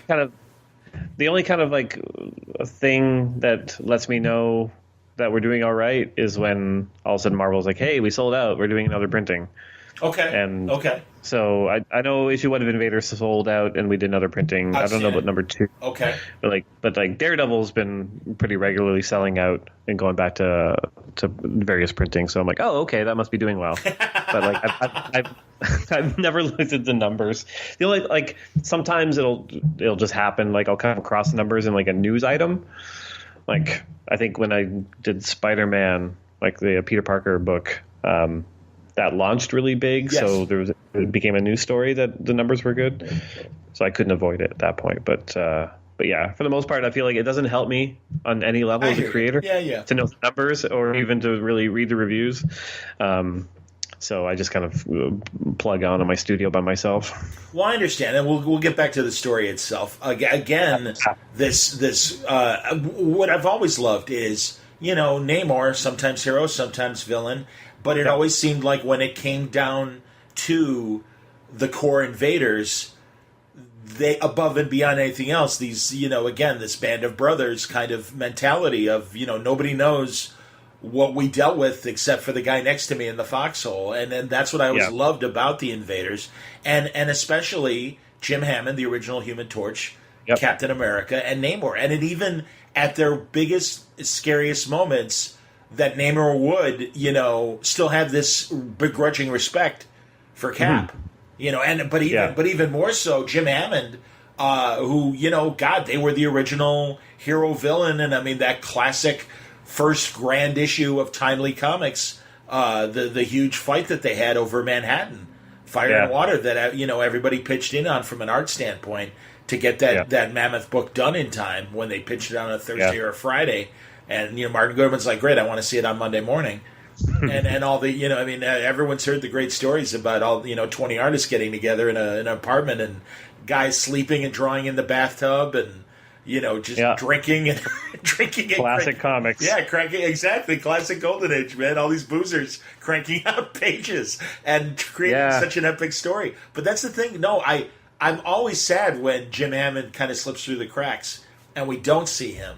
The only kind of like thing that lets me know that we're doing all right is when all of a sudden Marvel's like, "Hey, we sold out. We're doing another printing." So I know issue 1 of Invaders sold out, and we did another printing. I don't know about number 2. Okay. But Daredevil's been pretty regularly selling out and going back to various printings. So I'm like, oh, okay, that must be doing well. But I've never looked at the numbers. The only sometimes it'll just happen. Like I'll come across the numbers in like a news item. Like I think when I did Spider-Man, like the Peter Parker book. That launched really big, so it became a news story that the numbers were good. So I couldn't avoid it at that point. But yeah, for the most part, I feel like it doesn't help me on any level as a creator to know the numbers or even to really read the reviews. So I just kind of plug on in my studio by myself. Well, I understand, and we'll get back to the story itself. Again, this what I've always loved is Namor, sometimes hero, sometimes villain. But it always seemed like when it came down to the core Invaders, they above and beyond anything else, these, again, this band of brothers kind of mentality of, nobody knows what we dealt with except for the guy next to me in the foxhole. And that's what I always loved about the Invaders. And especially Jim Hammond, the original Human Torch, Captain America, and Namor. And it even, at their biggest, scariest moments, that Namor would, still have this begrudging respect for Cap, but even more so, Jim Hammond who, God, they were the original hero villain, and I mean that classic first grand issue of Timely Comics, the huge fight that they had over Manhattan, Fire and Water, that everybody pitched in on from an art standpoint to get that mammoth book done in time when they pitched it on a Thursday or a Friday, and Martin Goodman's like, great, I want to see it on Monday morning. and all the everyone's heard the great stories about all 20 artists getting together in an apartment and guys sleeping and drawing in the bathtub and just drinking and drinking. Classic comics. Yeah, cranking, exactly. Classic Golden Age, man. All these boozers cranking out pages and creating such an epic story. But that's the thing. No, I'm always sad when Jim Hammond kind of slips through the cracks and we don't see him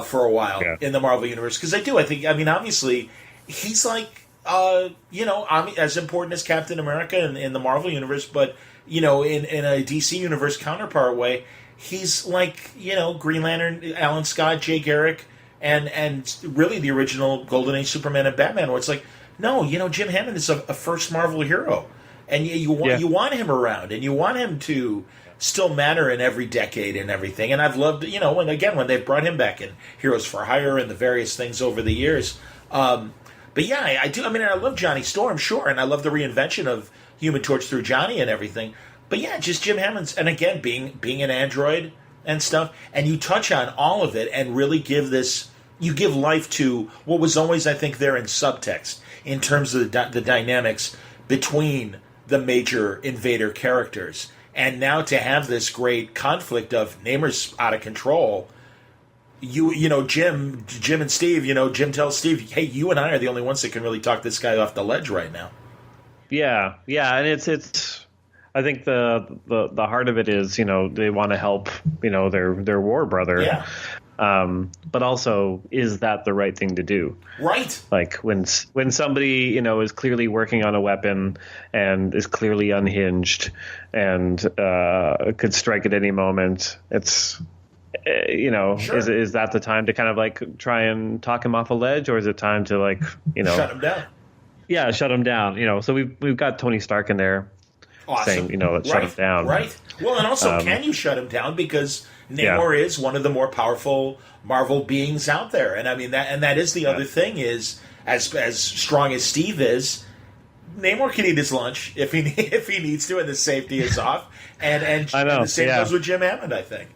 for a while in the Marvel Universe. Because obviously, he's like, as important as Captain America in the Marvel Universe, but, in a DC Universe counterpart way, he's like, Green Lantern, Alan Scott, Jay Garrick, and really the original Golden Age Superman and Batman, where it's like, no, Jim Hammond is a first Marvel hero. And you want him around, and you want him to still matter in every decade and everything. And I've loved, when they've brought him back in Heroes for Hire and the various things over the years. But yeah, I do. I mean, I love Johnny Storm, sure, and I love the reinvention of Human Torch through Johnny and everything. But yeah, just Jim Hammond's, and again, being an android and stuff, and you touch on all of it and really give life to what was always, I think, there in subtext in terms of the dynamics between the major Invader characters. And now to have this great conflict of Namor's out of control. Jim and Steve, Jim tells Steve, hey, you and I are the only ones that can really talk this guy off the ledge right now. Yeah, and it's I think the heart of it is, they want to help, their war brother. Yeah. But also, is that the right thing to do? Right. Like when somebody, is clearly working on a weapon and is clearly unhinged and could strike at any moment, it's sure. Is that the time to kind of like try and talk him off a ledge, or is it time to like shut him down? Yeah, shut him down. So we've got Tony Stark in there saying let's shut him down. Right. Well, and also, can you shut him down, because Namor is one of the more powerful Marvel beings out there, and I mean that is the other thing is as strong as Steve is. Namor can eat his lunch if he needs to, and the safety is off. And the same goes with Jim Hammond, I think.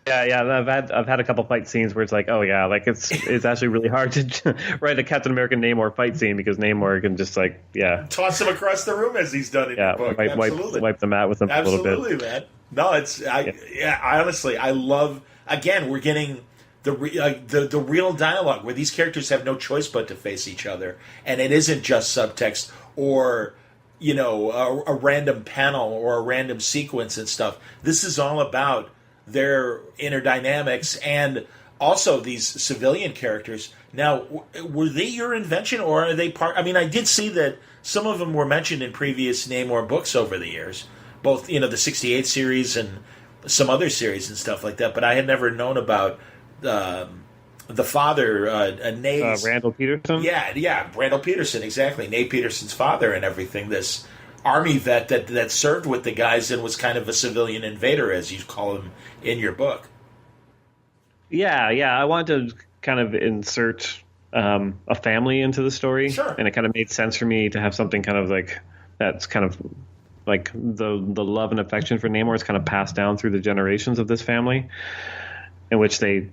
Yeah. I've had a couple fight scenes where it's like, oh yeah, like it's actually really hard to write a Captain America Namor fight scene, because Namor can just like toss him across the room as he's done in your book. Wipe the mat with him a little bit. Absolutely, man. No, I honestly I love. Again, we're getting the real dialogue where these characters have no choice but to face each other, and it isn't just subtext or a random panel or a random sequence and stuff. This is all about their inner dynamics, and also these civilian characters. Now, were they your invention, or are they part? I mean, I did see that some of them were mentioned in previous Namor books over the years, both the 68 series and some other series and stuff like that. But I had never known about the father, Nate Randall Peterson. Yeah, Randall Peterson, exactly. Nate Peterson's father and everything. This Army vet that served with the guys and was kind of a civilian invader, as you call him in your book. Yeah. I wanted to kind of insert a family into the story. Sure. And it kind of made sense for me to have something kind of like that's kind of like the love and affection for Namor is kind of passed down through the generations of this family, in which they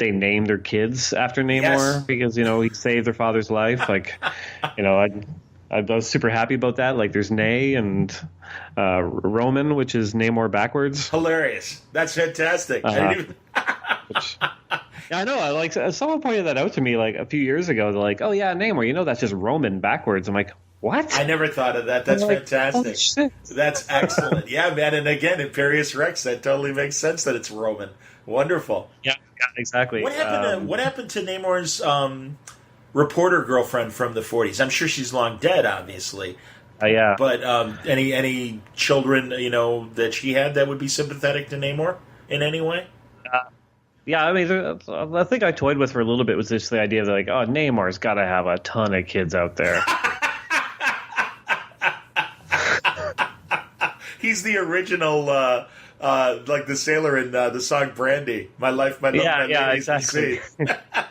name their kids after Namor because he saved their father's life. Like, I was super happy about that. Like, there's Nay and Roman, which is Namor backwards. Hilarious. That's fantastic. I know. Like, someone pointed that out to me like a few years ago. They're like, "Oh yeah, Namor. That's just Roman backwards." I'm like, "What?" I never thought of that. That's fantastic. Oh, that's excellent. Yeah, man. And again, Imperious Rex. That totally makes sense that it's Roman. Wonderful. Yeah, exactly. What happened to Namor's reporter girlfriend from the 40s? I'm sure she's long dead, obviously. Yeah. But any children, that she had that would be sympathetic to Namor in any way? Yeah, I mean, the thing I toyed with for a little bit was just the idea that, like, oh, Namor's got to have a ton of kids out there. He's the original, like the sailor in the song Brandy. My life, my love, my lady, exactly.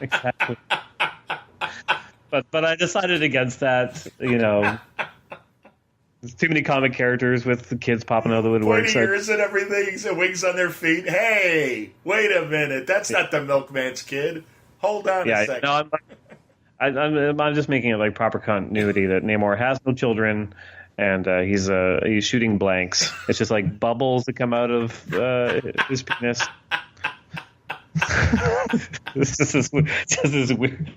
Exactly. But I decided against that. There's too many comic characters with the kids popping out of the woodwork. Pointy ears and everything, and wings on their feet. Hey, wait a minute. That's not the milkman's kid. Hold on a second. No, I'm just making it like proper continuity that Namor has no children, and he's shooting blanks. It's just like bubbles that come out of his penis. This is weird.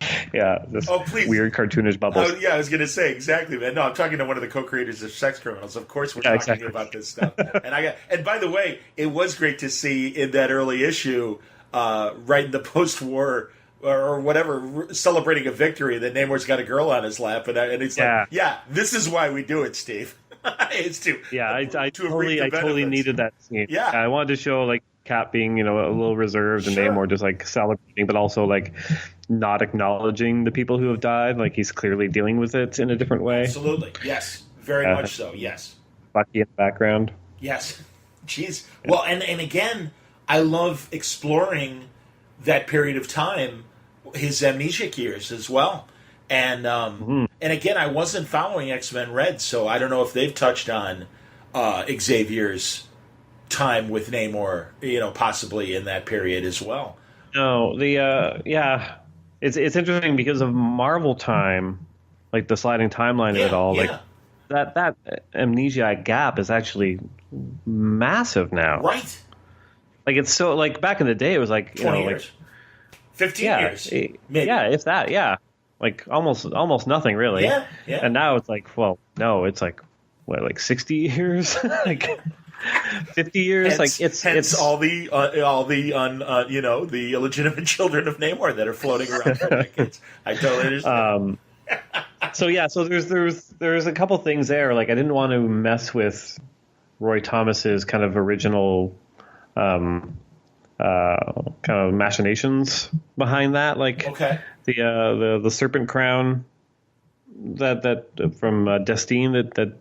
Please. Weird cartoonish bubbles. I was going to say exactly, man. No, I'm talking to one of the co-creators of Sex Criminals. Of course, we're talking about this stuff. And by the way, it was great to see in that early issue, right in the post-war or whatever, celebrating a victory, that Namor's got a girl on his lap, and it's like, this is why we do it, Steve. It's to I totally needed that scene. Yeah, I wanted to show like Cap being, a little reserved, and Namor just like celebrating, but also like not acknowledging the people who have died. Like he's clearly dealing with it in a different way. Absolutely, yes, very much so. Yes, Bucky in the background. Yes, jeez. Well, and again, I love exploring that period of time, his amnesiac years as well. And and again, I wasn't following X-Men Red, so I don't know if they've touched on Xavier's time with Namor, possibly in that period as well. No, it's interesting because of Marvel time, like the sliding timeline of it all. Like that amnesiac gap is actually massive now. Right. Like it's so like back in the day, it was like 20 years, 15 years, maybe. Yeah, if that. Yeah, like almost nothing really. Yeah. And now it's like, well, no, it's like what, like 60 years, like 50 years. Like it's all the the illegitimate children of Namor that are floating around. I totally understand. So there's a couple things there. Like I didn't want to mess with Roy Thomas's kind of original kind of machinations behind that. Like the serpent crown that from Destine that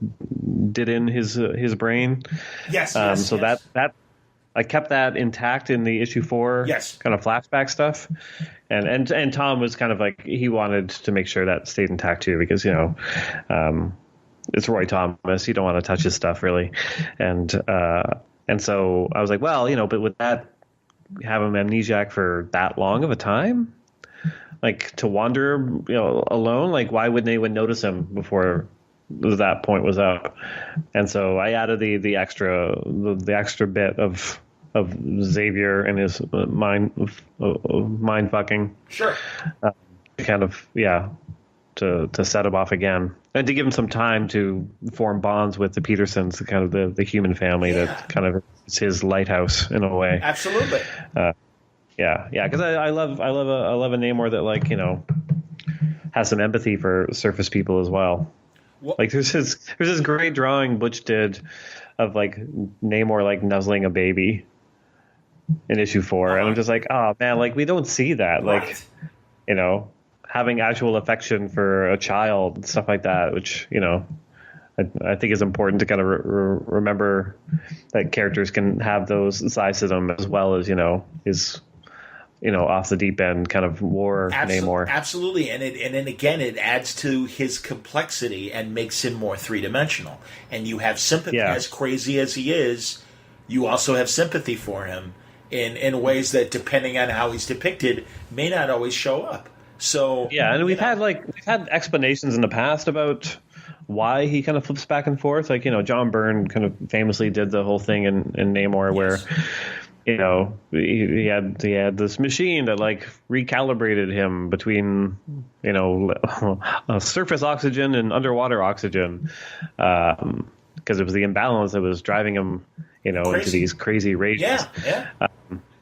did in his brain. Yes. So that I kept that intact in the issue 4 kind of flashback stuff, and Tom was kind of like he wanted to make sure that stayed intact too, because it's Roy Thomas, you don't want to touch his stuff really, and so I was like, well, but would that have him amnesiac for that long of a time? Like to wander, alone, like why wouldn't anyone notice him before that point was up? And so I added the extra bit of Xavier and his mind fucking. Sure. Kind of to set him off again, and to give him some time to form bonds with the Petersons, kind of the human family that kind of is his lighthouse in a way. Absolutely. Because I love a Namor that like has some empathy for surface people as well. Like there's this great drawing Butch did of like Namor like nuzzling a baby in issue 4, and I'm just like, oh man, like we don't see that, like having actual affection for a child and stuff like that, which I think is important to kind of remember that characters can have those sides to them as well as is off the deep end kind of war Namor. Absolutely, and then again, it adds to his complexity and makes him more three-dimensional. And you have sympathy, as crazy as he is, you also have sympathy for him in ways that, depending on how he's depicted, may not always show up. So and we've had explanations in the past about why he kind of flips back and forth. Like John Byrne kind of famously did the whole thing in Namor where. He had this machine that like recalibrated him between surface oxygen and underwater oxygen, because it was the imbalance that was driving him into these crazy rages.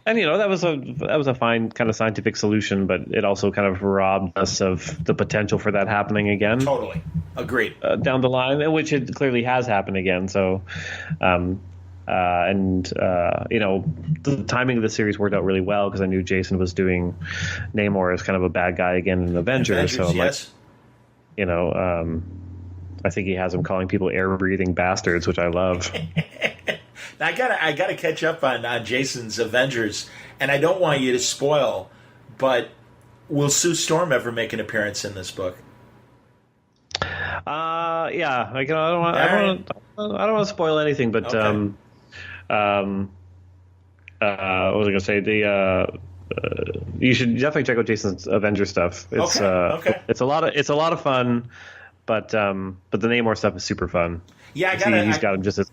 And that was a fine kind of scientific solution, but it also kind of robbed us of the potential for that happening again. Totally agreed. Down the line, which it clearly has happened again. So. The timing of the series worked out really well because I knew Jason was doing Namor as kind of a bad guy again in Avengers. So I'm I think he has him calling people air-breathing bastards, which I love. I gotta catch up on Jason's Avengers, and I don't want you to spoil, but will Sue Storm ever make an appearance in this book? Yeah. I don't want to spoil anything, but Okay. what was I going to say? You should definitely check out Jason's Avengers stuff. It's Okay. it's a lot of fun, but the Namor stuff is super fun. Yeah, He's got him just as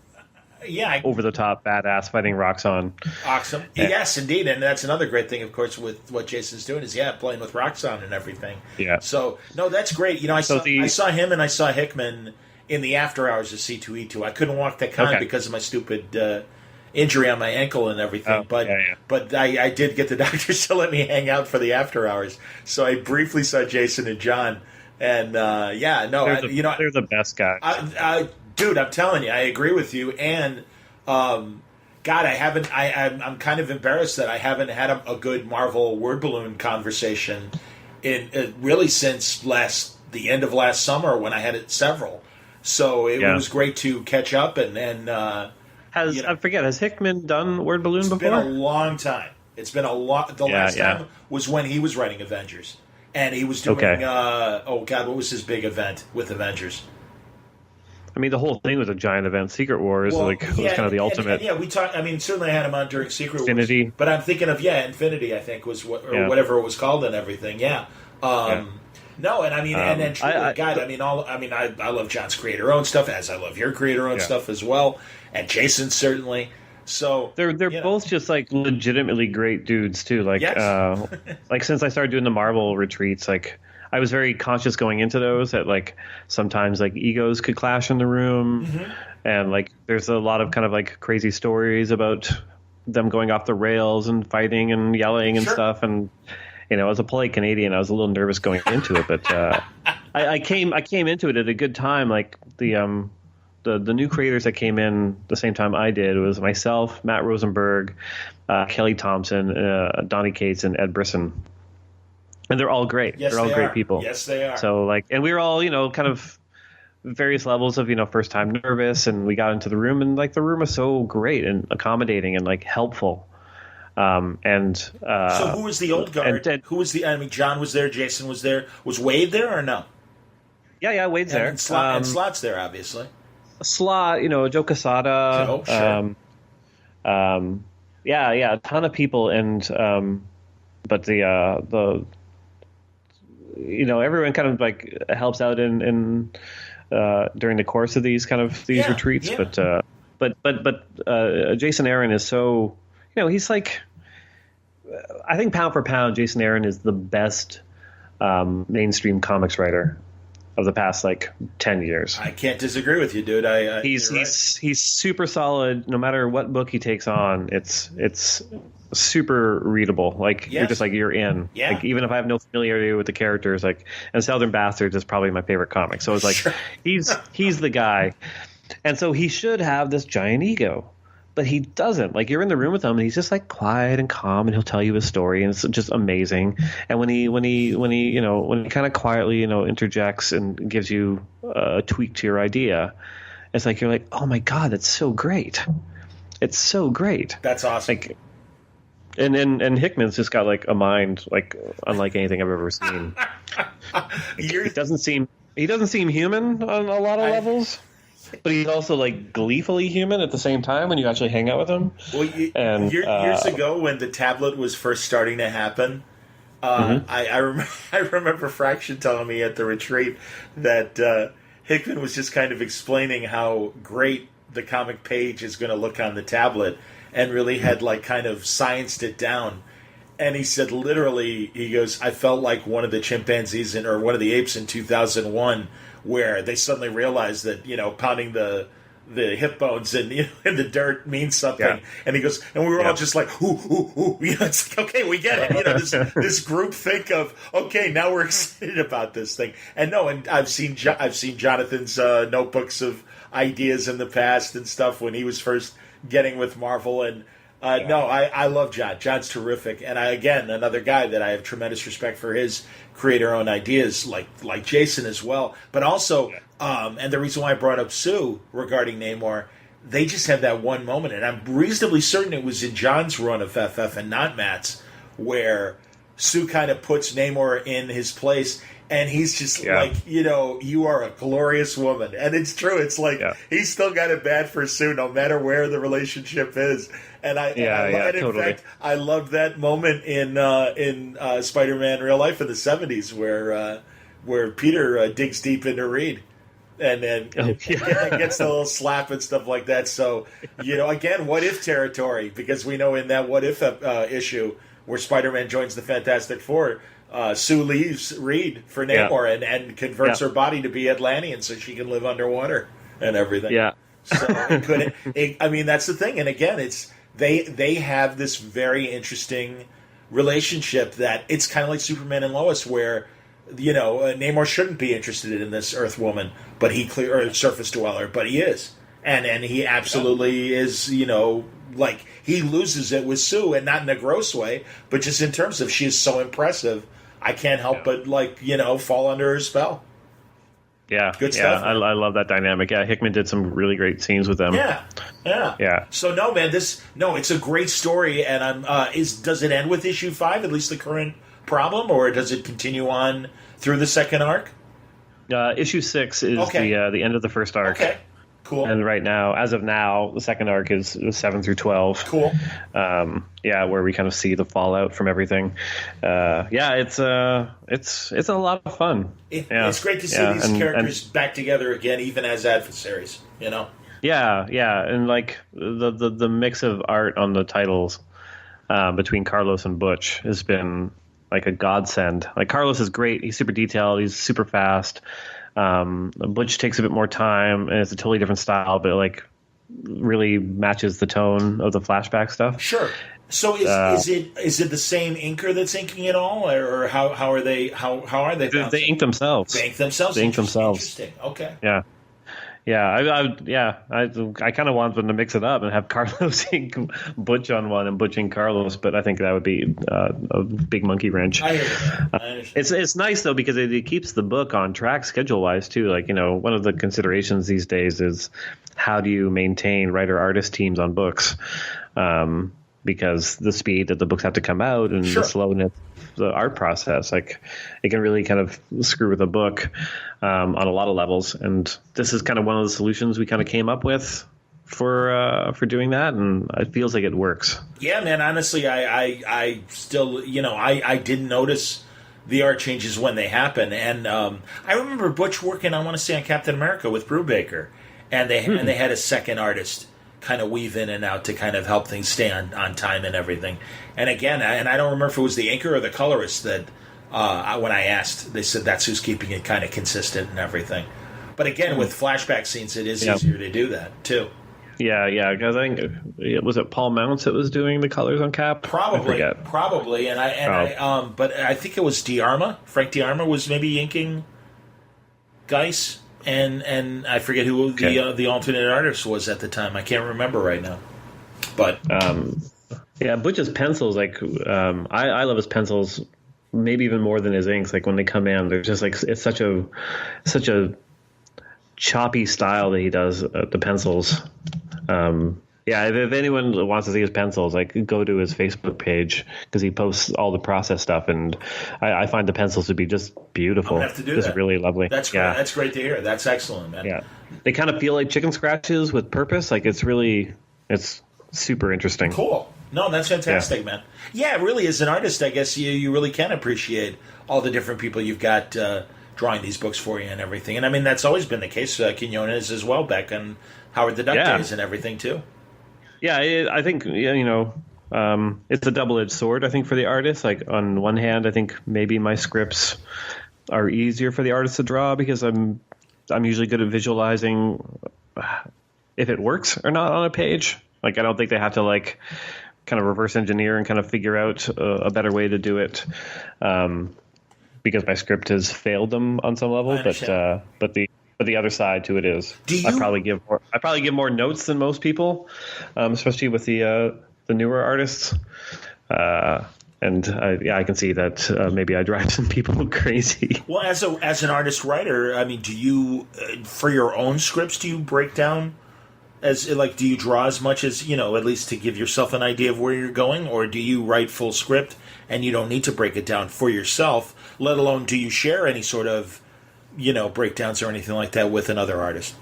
over the top badass fighting Roxxon. Awesome. Yes, indeed, and that's another great thing, of course, with what Jason's doing is playing with Roxxon and everything. Yeah. So no, that's great. You know, I saw him and I saw Hickman in the after hours of C2E2. I couldn't walk the con because of my stupid injury on my ankle and everything. But I did get the doctors to let me hang out for the after hours. So I briefly saw Jason and John, and they're the best guys. Dude, I'm telling you, I agree with you. And God, I'm kind of embarrassed that I haven't had a good Marvel word balloon conversation in really since the end of last summer when I had it several. So it was great to catch up and I forget, has Hickman done word balloon before? It's been a long time. It's been a lot. The last time was when he was writing Avengers, and he was doing. What was his big event with Avengers? I mean, the whole thing was a giant event. Secret Wars, was kind of the ultimate. We talked. I mean, certainly I had him on during Secret Infinity. Wars, but I'm thinking of Infinity. I think was whatever it was called and everything. No, and I mean, and then truly, I love John's creator-owned stuff, as I love your creator-owned stuff as well, and Jason certainly. So they're both just like legitimately great dudes too. Like, like since I started doing the Marvel retreats, like I was very conscious going into those that like sometimes like egos could clash in the room, and like there's a lot of kind of like crazy stories about them going off the rails and fighting and yelling and stuff. And as a polite Canadian, I was a little nervous going into it, but I came into it at a good time. Like the new creators that came in the same time I did was myself, Matt Rosenberg, Kelly Thompson, Donnie Cates, and Ed Brisson. And they're all great. Yes, they're all great people. Yes, they are. So and we were all, kind of various levels of, first time nervous, and we got into the room, and like the room was so great and accommodating and like helpful. So who was the old guard? Who was John was there, Jason was there. Was Wade there or no? Yeah, Wade's there. And Slot's there, obviously. Slot, Joe Quesada. Sure. A ton of people, and but the everyone kind of like helps out in during the course of these retreats. Yeah. But Jason Aaron is so he's like, I think pound for pound, Jason Aaron is the best mainstream comics writer of the past 10 years. I can't disagree with you, dude. He's super solid. No matter what book he takes on, it's super readable. You're just you're in. Yeah. Even if I have no familiarity with the characters, and Southern Bastards is probably my favorite comic. So it's he's the guy, and so he should have this giant ego. But he doesn't. You're in the room with him, and he's just quiet and calm, and he'll tell you his story, and it's just amazing. And when he kind of quietly interjects and gives you a tweak to your idea, it's you're like, oh my god, that's so great. It's so great. That's awesome. And Hickman's just got a mind unlike anything I've ever seen. He doesn't seem human on a lot of levels. But he's also gleefully human at the same time when you actually hang out with him. Well, years ago when the tablet was first starting to happen, I remember Fraction telling me at the retreat that Hickman was just kind of explaining how great the comic page is going to look on the tablet, and really had kind of scienced it down. And he said, literally, he goes, I felt like one of the chimpanzees or one of the apes in 2001. Where they suddenly realize that pounding the hip bones in the dirt means something, and he goes, and we were all just ooh, it's okay, we get it, this group think of okay, now we're excited about this thing, and I've seen Jonathan's notebooks of ideas in the past and stuff when he was first getting with Marvel, and I love John. John's terrific, and another guy that I have tremendous respect for his creator-owned ideas, like Jason as well. But also, And the reason why I brought up Sue regarding Namor, they just have that one moment, and I'm reasonably certain it was in John's run of FF and not Matt's, where Sue kind of puts Namor in his place, and he's just like, you are a glorious woman. And it's true. It's like he's still got it bad for Sue, no matter where the relationship is. And in fact, I loved that moment in Spider-Man Real Life in the 70s where Peter digs deep into Reed. And then gets the little slap and stuff like that. So, again, what if territory? Because we know in that what if issue where Spider-Man joins the Fantastic Four, Sue leaves Reed for Namor and converts her body to be Atlantean so she can live underwater and everything. Yeah. So that's the thing. And again, it's they have this very interesting relationship that it's kind of like Superman and Lois, where Namor shouldn't be interested in this Earth woman, but or surface dweller, but he is, and he absolutely is. Like he loses it with Sue, and not in a gross way, but just in terms of she is so impressive. I can't help but fall under her spell. Yeah, good stuff. I love that dynamic. Yeah, Hickman did some really great scenes with them. Yeah. So no, man, it's a great story, and does it end with issue 5? At least the current problem, or does it continue on through the second arc? Issue 6 is the end of the first arc. Okay, cool. And right now, as of now, the second arc is 7 through 12. Cool. Where we kind of see the fallout from everything. It's a lot of fun. It's great to see these characters back together again, even as adversaries. Yeah, and like the mix of art on the titles between Carlos and Butch has been like a godsend. Like Carlos is great; he's super detailed, he's super fast. Butch takes a bit more time, and it's a totally different style, but like really matches the tone of the flashback stuff. Sure. So is it the same inker that's inking it all, or how are they? How are they? They ink themselves. They ink themselves. Interesting. Okay. Yeah. I kind of want them to mix it up and have Carlos ink Butch on one and Butch ink Carlos, but I think that would be a big monkey wrench. I hear that. It's nice though because it keeps the book on track schedule wise too. Like one of the considerations these days is how do you maintain writer artist teams on books, because the speed that the books have to come out and the slowness of the art process, like it can really kind of screw with a book on a lot of levels. And this is kind of one of the solutions we kind of came up with for doing that, and it feels like it works. Yeah, man. Honestly, I still I didn't notice the art changes when they happen, and I remember Butch working, I want to say, on Captain America with Brubaker, and they had a second artist kind of weave in and out to kind of help things stay on time and everything. And again, I don't remember if it was the inker or the colorist that when I asked, they said that's who's keeping it kind of consistent and everything. But again, with flashback scenes, it is easier to do that too. Yeah, because I think was it Paul Mounts that was doing the colors on Cap? Probably, but I think it was Frank D'Arma was maybe inking Geis. And I forget who the alternate artist was at the time. I can't remember right now. But Butch's pencils, like I love his pencils maybe even more than his inks. Like when they come in, they're just like it's such a choppy style that he does the pencils. If anyone wants to see his pencils, like go to his Facebook page because he posts all the process stuff, and I find the pencils to be just beautiful. I'm gonna have to do just that. Really lovely. That's great. That's great to hear. That's excellent, man. Yeah, they kind of feel like chicken scratches with purpose. Like it's super interesting. Cool. No, that's fantastic, man. Yeah, really, as an artist, I guess you really can appreciate all the different people you've got drawing these books for you and everything. And I mean, that's always been the case. Quinones as well, back in Howard the Duck days and everything too. Yeah, I think it's a double-edged sword. I think for the artist, like on one hand, I think maybe my scripts are easier for the artist to draw because I'm usually good at visualizing if it works or not on a page. Like I don't think they have to like kind of reverse engineer and kind of figure out a better way to do it because my script has failed them on some level. But the other side to it is I probably give more notes than most people, especially with the newer artists. I can see that maybe I drive some people crazy. Well, as an artist writer, I mean, do you for your own scripts do you break down as like do you draw as much as at least to give yourself an idea of where you're going, or do you write full script and you don't need to break it down for yourself? Let alone do you share any sort of breakdowns or anything like that with another artist?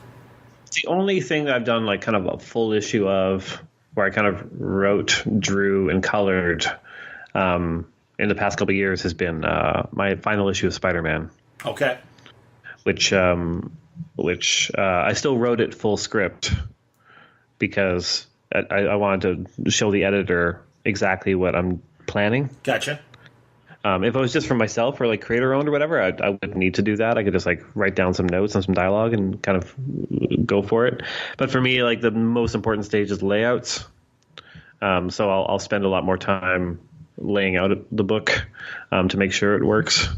The only thing that I've done like kind of a full issue of where I kind of wrote, drew, and colored in the past couple of years has been my final issue of Spider-Man. Okay. Which I still wrote it full script because I wanted to show the editor exactly what I'm planning. Gotcha. If it was just for myself or like creator owned or whatever, I wouldn't need to do that. I could just like write down some notes and some dialogue and kind of go for it. But for me, like the most important stage is layouts. So I'll spend a lot more time laying out the book to make sure it works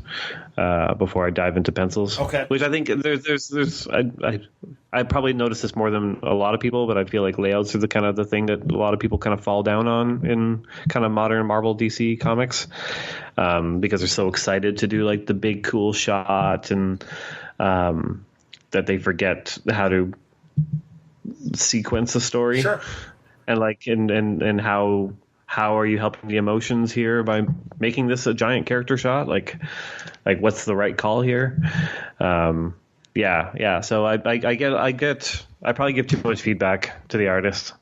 before I dive into pencils. Okay. Which I think there's I probably notice this more than a lot of people, but I feel like layouts are the thing that a lot of people kind of fall down on in kind of modern Marvel DC comics because they're so excited to do like the big cool shot and that they forget how to sequence a story. Sure. And like and how are you helping the emotions here by making this a giant character shot? Like what's the right call here? Yeah. So I probably give too much feedback to the artist,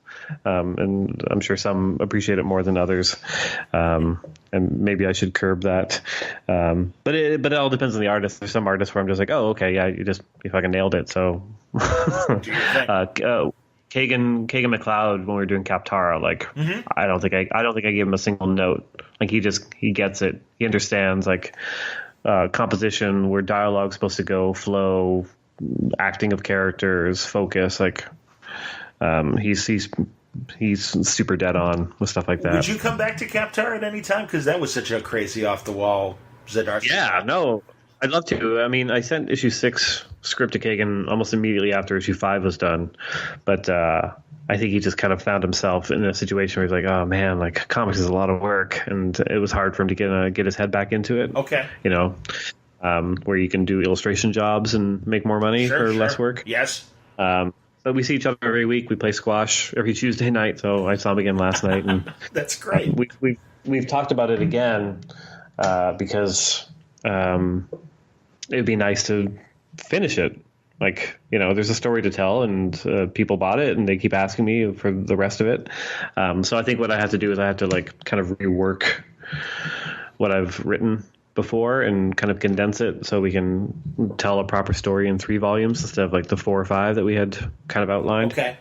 and I'm sure some appreciate it more than others, and maybe I should curb that. But it all depends on the artist. There's some artists where I'm just like, oh, okay, yeah, you fucking nailed it. So. Kagan McLeod when we were doing Captara, like I don't think I gave him a single note. Like he gets it. He understands like composition, where dialogue's supposed to go, flow, acting of characters, focus. Like he's super dead on with stuff like that. Would you come back to Captara at any time? Because that was such a crazy off the wall Zdarsky. Yeah, no. I'd love to. I mean, I sent issue 6 script to Kagan almost immediately after issue 5 was done. But I think he just kind of found himself in a situation where he's like, oh, man, like comics is a lot of work. And it was hard for him to get his head back into it. Okay. Where you can do illustration jobs and make more money for less work. Yes. But we see each other every week. We play squash every Tuesday night. So I saw him again last night. And that's great. We've talked about it again because it'd be nice to finish it. Like, there's a story to tell and people bought it and they keep asking me for the rest of it. So I think what I have to do is I have to like kind of rework what I've written before and kind of condense it so we can tell a proper story in 3 volumes instead of like the 4 or 5 that we had kind of outlined. Okay.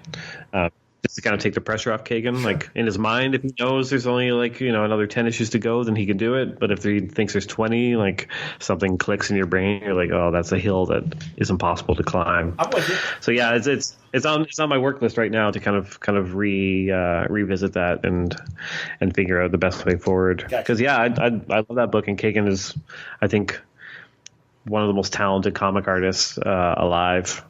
Just to kind of take the pressure off Kagan. Sure. Like in his mind, if he knows there's only like, another 10 issues to go, then he can do it. But if he thinks there's 20, like something clicks in your brain, you're like, oh, that's a hill that is impossible to climb. I'm with you. So yeah, it's on my work list right now to kind of revisit that and figure out the best way forward. Because I love that book, and Kagan is, I think, one of the most talented comic artists alive.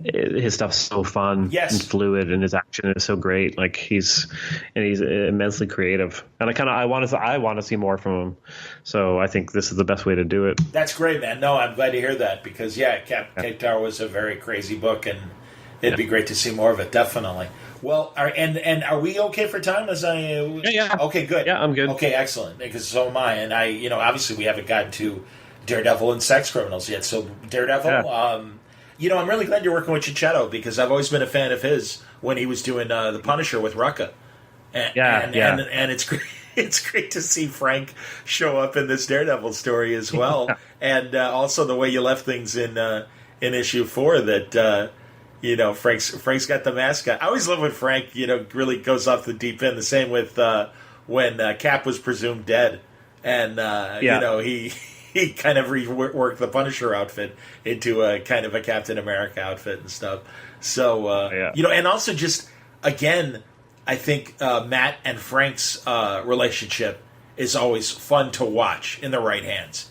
His stuff's so fun and fluid, and his action is so great. Like he's immensely creative, and I want to see more from him. So I think this is the best way to do it. That's great, man. No, I'm glad to hear that because Captara was a very crazy book, and it'd be great to see more of it. Definitely. Well, are we okay for time? Yeah. Okay, good. Yeah, I'm good. Okay, excellent. Because so am I, and obviously we haven't gotten to Daredevil and Sex Criminals yet. So Daredevil. Yeah. I'm really glad you're working with Cicchetto because I've always been a fan of his when he was doing The Punisher with Rucka. And it's great. It's great to see Frank show up in this Daredevil story as well, and also the way you left things in issue 4 that Frank's got the mascot. I always love when Frank really goes off the deep end. The same with when Cap was presumed dead, and he kind of reworked the Punisher outfit into a kind of a Captain America outfit and stuff. So, and also just, again, I think Matt and Frank's relationship is always fun to watch in the right hands.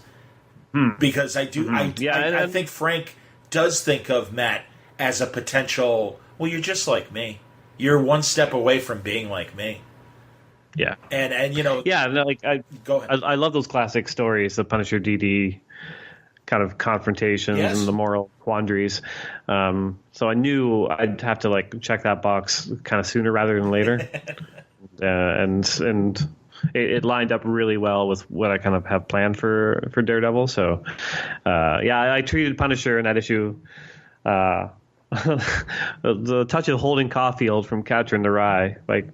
Because I do, I think Frank does think of Matt as a potential, well, you're just like me. You're one step away from being like me. Yeah. And Yeah, no, like go ahead. I love those classic stories, the Punisher DD kind of confrontations Yes. and the moral quandaries. So I knew I'd have to like check that box kind of sooner rather than later, and it lined up really well with what I kind of have planned for Daredevil. So I treated Punisher in that issue. The touch of Holden Caulfield from Catcher in the Rye, like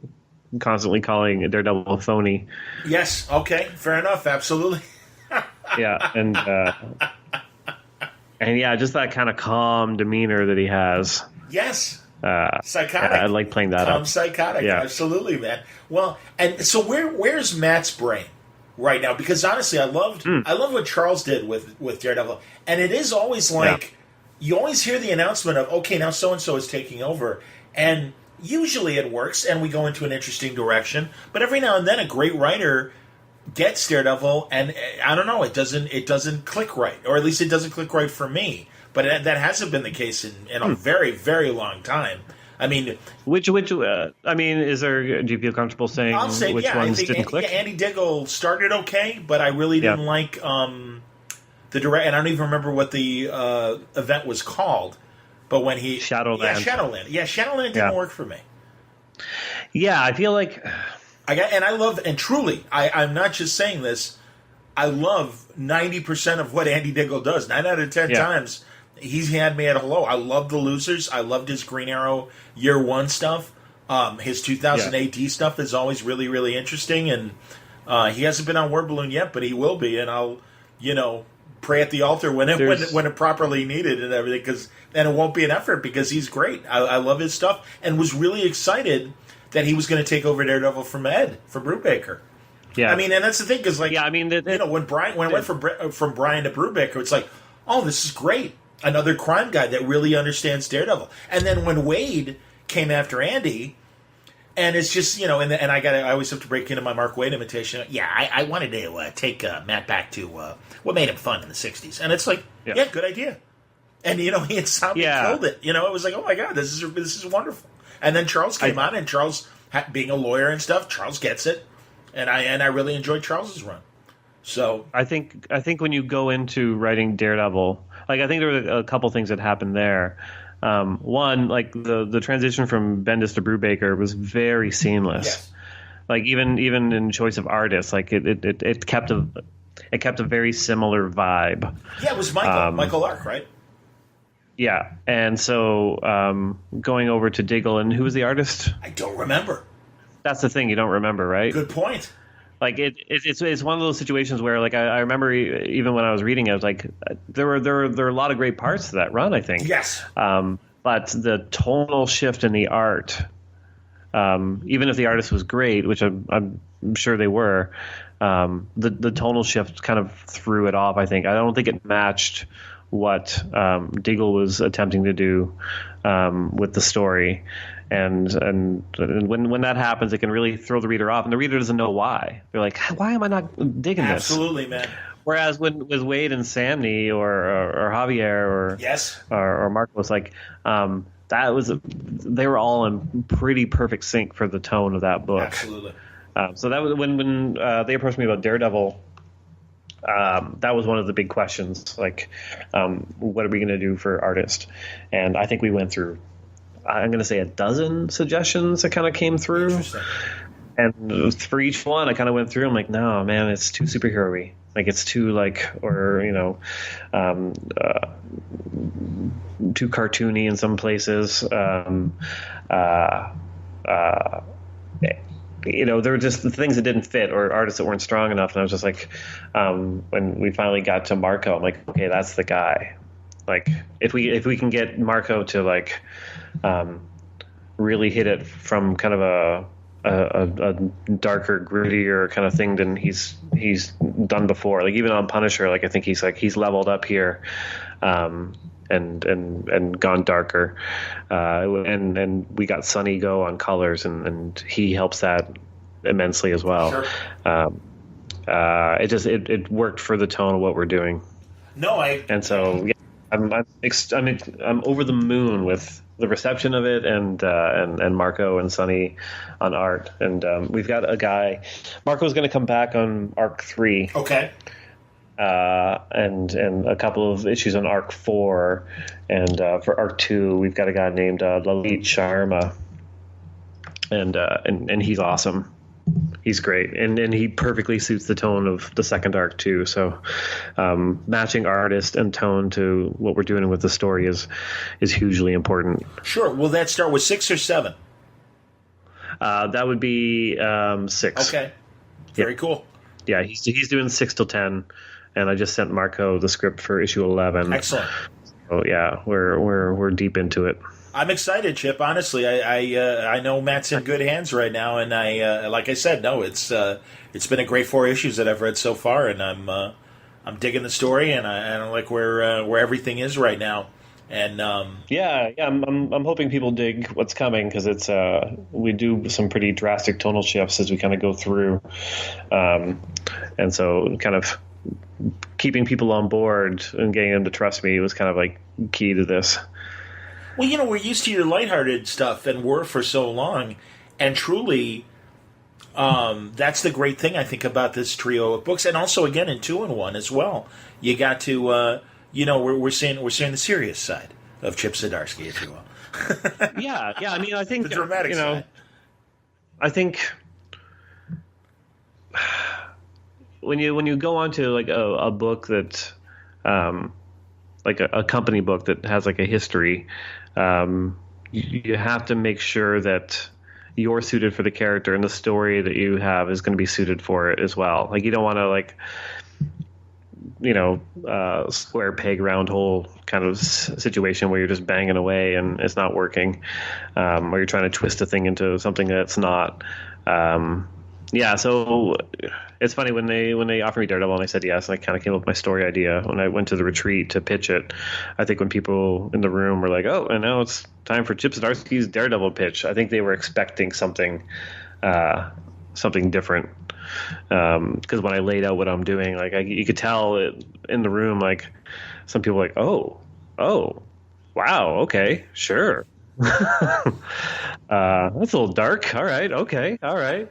constantly calling Daredevil a phony. Yes. Okay. Fair enough. Absolutely. Yeah, and yeah, just that kind of calm demeanor that he has. Yes. Psychotic. I like playing that up. Psychotic. Yeah. Absolutely, man. Well, and so where's Matt's brain right now? Because honestly, I love what Charles did with Daredevil, and it is always like you always hear the announcement of, okay, now so and so is taking over, and usually it works, and we go into an interesting direction. But every now and then, a great writer gets Daredevil, and I don't know, it doesn't click right, or at least it doesn't click right for me. But that hasn't been the case in a very, very long time. I mean, which I mean, is there? Do you feel comfortable saying I'll say, which yeah, ones I think didn't click? Andy Diggle started okay, but I really didn't like the direct. And I don't even remember what the event was called. But when he Shadowland, Shadowland didn't work for me. Yeah, I feel like I love, and truly, I'm not just saying this. I love 90% of what Andy Diggle does. 9 out of 10 times, he's had me at hello. I love The Losers. I loved his Green Arrow Year One stuff. His 2000 AD stuff is always really, really interesting. And he hasn't been on Word Balloon yet, but he will be. And I'll, pray at the altar when it properly needed and everything. And it won't be an effort because he's great. I love his stuff, and was really excited that he was going to take over Daredevil from Brubaker. Yeah, I mean, and that's the thing, because like, I mean, when I went from Brian to Brubaker, it's like, oh, this is great, another crime guy that really understands Daredevil. And then when Wade came after Andy, and it's just and I always have to break into my Mark Wade imitation. Yeah, I wanted to take Matt back to what made him fun in the '60s, and it's like, yeah good idea. And he had sounded killed it. It was like, oh my god, this is wonderful. And then Charles came on, and Charles, being a lawyer and stuff, Charles gets it, and I really enjoyed Charles's run. So I think when you go into writing Daredevil, like I think there were a couple things that happened there. One, like the transition from Bendis to Brubaker was very seamless. Yes. Like even in choice of artists, like it kept a very similar vibe. Yeah, it was Michael Lark, right? Yeah, and so going over to Diggle, and who was the artist? I don't remember. That's the thing, you don't remember, right? Good point. Like it's one of those situations where, like, I remember even when I was reading it, I was like, there were a lot of great parts to that run, I think. Yes. But the tonal shift in the art, even if the artist was great, which I'm sure they were, the tonal shift kind of threw it off. I don't think it matched what Diggle was attempting to do with the story, and when that happens, it can really throw the reader off, and the reader doesn't know why. They're like, why am I not digging this? Absolutely, man. Whereas with Wade and Samney or Javier or Mark was like, they were all in pretty perfect sync for the tone of that book. Absolutely. So that was when they approached me about Daredevil. That was one of the big questions, like, what are we going to do for artist? And I think we went through, I'm going to say, a dozen suggestions that kind of came through. Interesting. And for each one, I kind of went through. I'm like, no, man, it's too superhero-y. Like, it's too too cartoony in some places. There were just the things that didn't fit, or artists that weren't strong enough. And I was just like, when we finally got to Marco, I'm like, okay, that's the guy. Like, if we can get Marco to like really hit it from kind of a darker, grittier kind of thing than he's done before. Like, even on Punisher, like, I think he's leveled up here. And gone darker, and we got Sonny Go on colors, and he helps that immensely as well. Sure. It worked for the tone of what we're doing. No, and so I'm over the moon with the reception of it, and Marco and Sonny on art. And we've got a guy. Marco's going to come back on arc 3. Okay. And a couple of issues on arc 4, and for arc 2 we've got a guy named Lalit Sharma, and he's awesome. He's great, and he perfectly suits the tone of the second arc too. So matching artist and tone to what we're doing with the story is hugely important. Sure. Will that start with 6 or 7? That would be 6. Okay. Very cool. Yeah, he's doing 6 till 10. And I just sent Marco the script for issue 11. Excellent. So yeah, we're deep into it. I'm excited, Chip. Honestly, I know Matt's in good hands right now, and I like I said, no, it's been a great 4 issues that I've read so far, and I'm digging the story, and I like where everything is right now. And I'm hoping people dig what's coming, because it's we do some pretty drastic tonal shifts as we kind of go through, and so kind of keeping people on board and getting them to trust me was kind of like key to this. Well, we're used to your lighthearted stuff and were for so long, and truly, that's the great thing I think about this trio of books, and also again in 2-in-1 as well. You got to, we're seeing the serious side of Chip Zdarsky, if you will. yeah. I mean, I think the dramatic side. I think when you go onto like a book that, like a company book that has like a history, you have to make sure that you're suited for the character, and the story that you have is going to be suited for it as well. Like, you don't want to square peg round hole kind of situation where you're just banging away and it's not working, or you're trying to twist a thing into something that's not. So it's funny when they offered me Daredevil and I said yes, and I kind of came up with my story idea when I went to the retreat to pitch it. I think when people in the room were like, "Oh, and now it's time for Chip Zdarsky's Daredevil pitch," I think they were expecting something different. Because when I laid out what I'm doing, like you could tell it in the room, like some people were like, "Oh, wow, okay, sure." That's a little dark. All right. Okay. All right.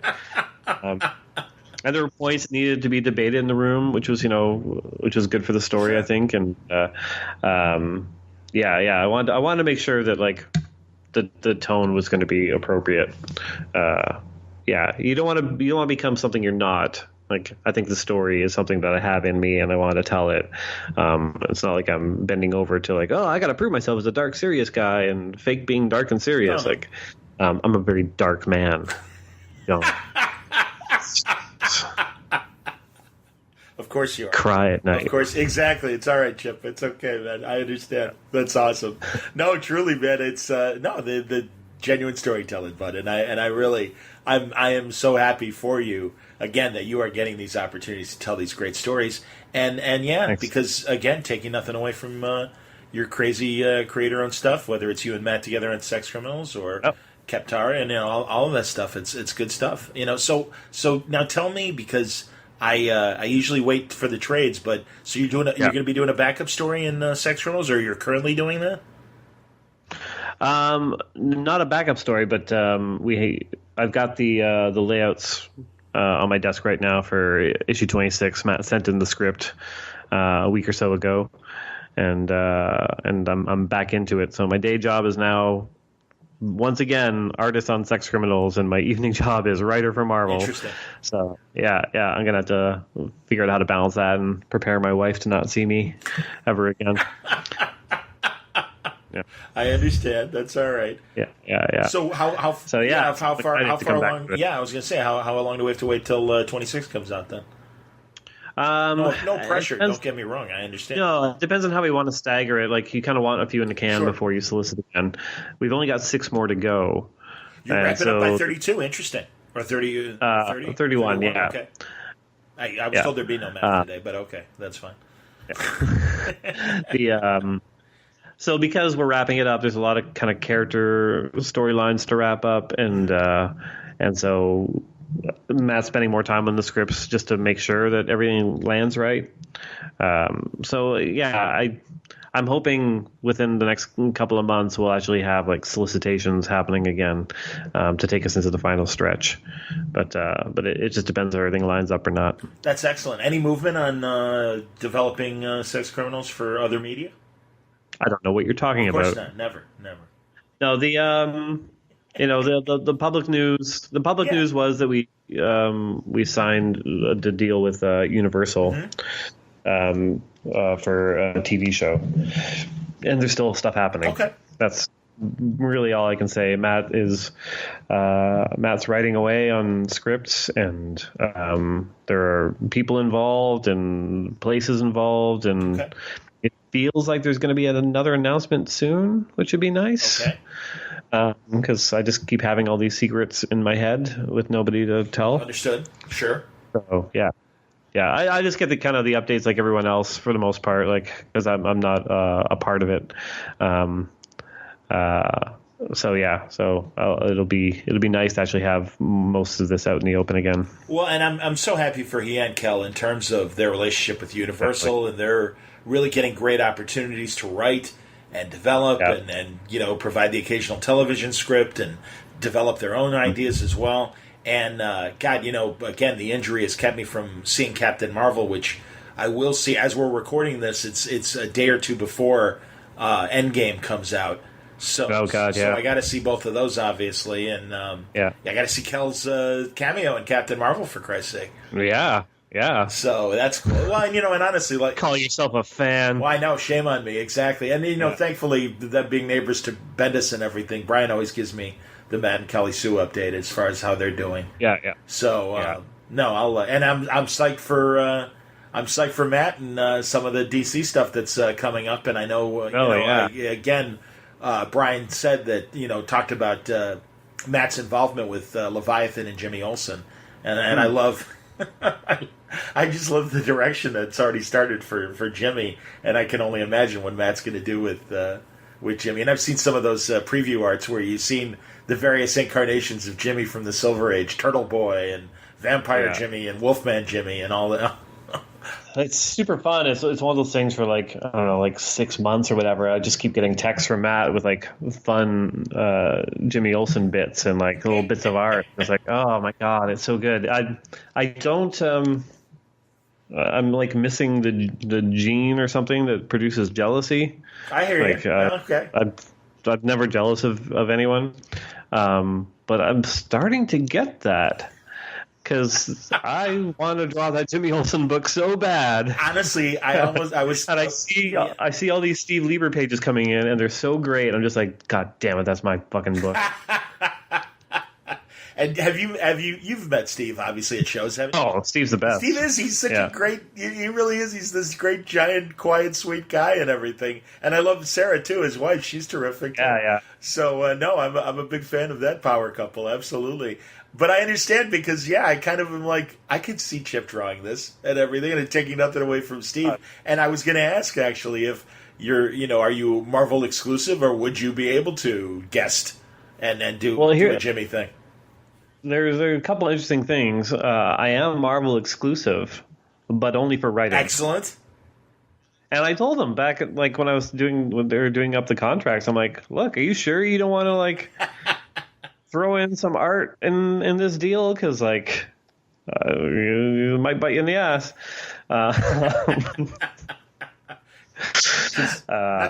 And there were points that needed to be debated in the room, which was good for the story, I think. And I wanted to make sure that like the tone was going to be appropriate. You don't want to become something you're not. Like, I think the story is something that I have in me, and I want to tell it. It's not like I'm bending over to like, oh, I got to prove myself as a dark, serious guy and fake being dark and serious. No. Like, I'm a very dark man. Of course you are. Cry at night. Of course, exactly. It's all right, Chip. It's okay, man. I understand. That's awesome. No, truly, man. It's the genuine storytelling, bud. And I really, I am so happy for you again that you are getting these opportunities to tell these great stories. And Thanks. Because again, taking nothing away from your crazy creator-owned stuff, whether it's you and Matt together on Sex Criminals or Keptara and all of that stuff. It's good stuff. So now tell me, because I usually wait for the trades, but so you're going to be doing a backup story in Sex Criminals, or you're currently doing that? Not a backup story, but I've got the layouts on my desk right now for issue 26. Matt sent in the script a week or so ago, and I'm back into it. So my day job is now, once again, artist on Sex Criminals, and my evening job is writer for Marvel. Interesting. So I'm gonna have to figure out how to balance that and prepare my wife to not see me ever again. Yeah. I understand. That's all right. Yeah. So how far along? Yeah, I was gonna say how long do we have to wait till 26 comes out then? No pressure. Don't get me wrong. I understand. No, it depends on how we want to stagger it. Like, you kind of want a few in the can before you solicit again. We've only got 6 more to go. You're wrapping up by 32. Interesting. Or 30? 31, yeah. Okay. I was told there'd be no math today, but okay, that's fine. So because we're wrapping it up, there's a lot of kind of character storylines to wrap up, and so Matt's spending more time on the scripts just to make sure that everything lands right. I I'm hoping within the next couple of months we'll actually have like solicitations happening again to take us into the final stretch. But it just depends if everything lines up or not. That's excellent. Any movement on developing sex criminals for other media? I don't know what you're talking Of course about. not. Never. No, the public news. The public news was that we signed the deal with Universal for a TV show, and there's still stuff happening. Okay, that's really all I can say. Matt's writing away on scripts, and there are people involved and places involved, and it feels like there's going to be another announcement soon, which would be nice. Okay. Because I just keep having all these secrets in my head with nobody to tell. Understood. Sure. So yeah. I just get the kind of the updates like everyone else for the most part, like because I'm not a part of it. So it'll be nice to actually have most of this out in the open again. Well, and I'm so happy for he and Kel in terms of their relationship with Universal, and they're really getting great opportunities to write and develop and provide the occasional television script and develop their own ideas as well. And again, the injury has kept me from seeing Captain Marvel, which I will see as we're recording this. It's a day or two before Endgame comes out. So I got to see both of those, obviously, and I got to see Kel's cameo in Captain Marvel, for Christ's sake. Yeah. So that's cool. Well, and honestly, like, call yourself a fan. Well, I know, shame on me, exactly. And thankfully, them being neighbors to Bendis and everything, Brian always gives me the Matt and Kelly Sue update as far as how they're doing. Yeah. So no, I'll and I'm psyched for Matt and some of the DC stuff that's coming up. And I know Brian said that talked about Matt's involvement with Leviathan and Jimmy Olsen, and I love. I just love the direction that's already started for Jimmy, and I can only imagine what Matt's going to do with Jimmy. And I've seen some of those preview arts where you've seen the various incarnations of Jimmy from the Silver Age, Turtle Boy and Vampire Jimmy and Wolfman Jimmy and all that. It's super fun. It's one of those things for like, I don't know, like 6 months or whatever. I just keep getting texts from Matt with like fun Jimmy Olsen bits and like little bits of art. It's like, oh my God, it's so good. I don't I'm like missing the gene or something that produces jealousy. I hear you. Okay. I'm never jealous of anyone, but I'm starting to get that. Because I want to draw that Jimmy Olsen book so bad. Honestly, I was, and I see all these Steve Lieber pages coming in, and they're so great. I'm just like, God damn it, that's my fucking book. And you've met Steve obviously at shows, haven't you? Oh, Steve's the best. He's such a great. He really is. He's this great, giant, quiet, sweet guy and everything. And I love Sarah too, his wife. She's terrific. Yeah. So no, I'm a big fan of that power couple. Absolutely. But I understand because, I kind of am like, I could see Chip drawing this and everything and taking nothing away from Steve. And I was going to ask, actually, if you're, are you Marvel exclusive or would you be able to guest and do a Jimmy thing? There's a couple interesting things. I am Marvel exclusive, but only for writing. Excellent. And I told them back at, like, when they were doing up the contracts, I'm like, look, are you sure you don't want to, like... throw in some art in this deal because you might bite you in the ass. I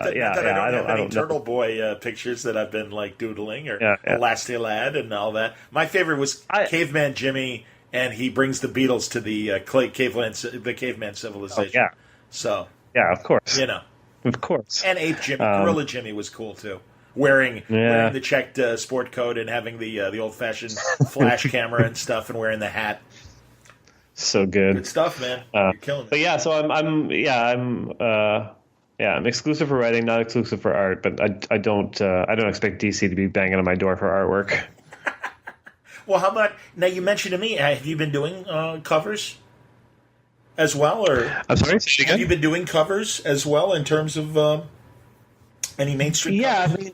don't have any Turtle Boy pictures that I've been like doodling or Elasti Lad and all that. My favorite was Caveman Jimmy, and he brings the Beatles to the caveman civilization. Oh, yeah. So of course, of course, and Ape Jimmy, Gorilla Jimmy was cool too. Wearing the checked sport coat and having the old fashioned flash camera and stuff, and wearing the hat. So good. Good stuff, man. You're killing it. But so I'm exclusive for writing, not exclusive for art. But I don't expect DC to be banging on my door for artwork. Well, how about now? You mentioned to me, have you been doing covers as well, or I'm sorry, say it again? Have you been doing covers as well in terms of any mainstream? Covers? I mean.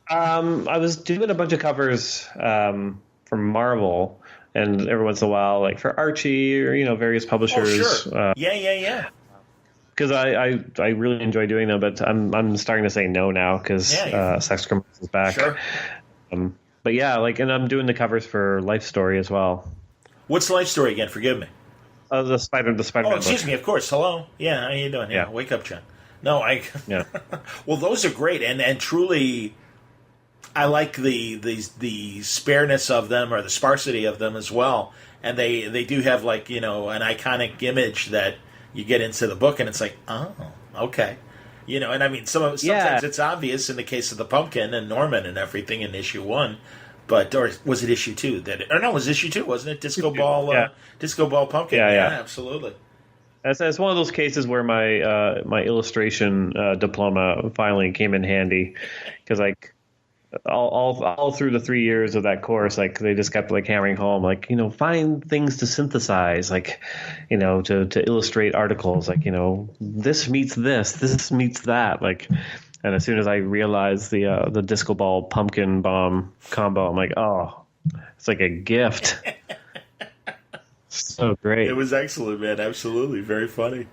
I was doing a bunch of covers for Marvel, and every once in a while, like for Archie or various publishers. Oh, sure. Yeah. because I really enjoy doing them, but I'm starting to say no now because Sex Criminals is back. Sure. But yeah, and I'm doing the covers for Life Story as well. What's Life Story again? Forgive me. The Spider-Man. Oh, excuse me. Of course. Hello. Yeah. How you doing? Yeah. Wake up, John. No, Yeah. Well, those are great, and truly, I like the spareness of them or the sparsity of them as well. And they do have an iconic image that you get into the book, and it's like, oh, okay. And I mean, sometimes it's obvious in the case of the pumpkin and Norman and everything in issue 1, or was it issue 2? It was issue 2, wasn't it? Disco Ball Pumpkin. Yeah, absolutely. It's one of those cases where my illustration diploma finally came in handy, because all through the 3 years of that course, they just kept hammering home, find things to synthesize, to illustrate articles, this meets this meets that, and as soon as I realized the Disco Ball Pumpkin Bomb combo, I'm like, oh, it's like a gift. So great. It was excellent, man. Absolutely, very funny.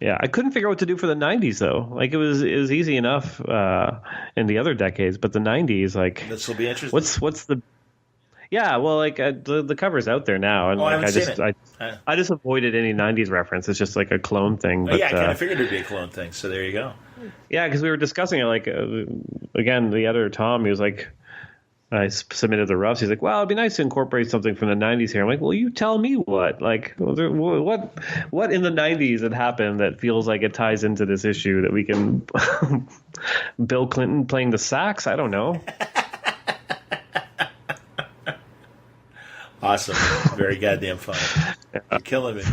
Yeah, I couldn't figure out what to do for the 90s, though. It was easy enough in the other decades, but the 90s, this will be interesting. What's the? Yeah, well, the cover's out there now, and I just avoided any 90s reference. It's just a clone thing. But, I kind of figured it'd be a clone thing. So there you go. Yeah, because we were discussing it. Again, the editor Tom, he was like, I submitted the roughs. He's like, well, it'd be nice to incorporate something from the 90s here. I'm like, well, you tell me what. What in the 90s had happened that feels like it ties into this issue that we can... Bill Clinton playing the sax? I don't know. Awesome. Very goddamn funny. You're killing me.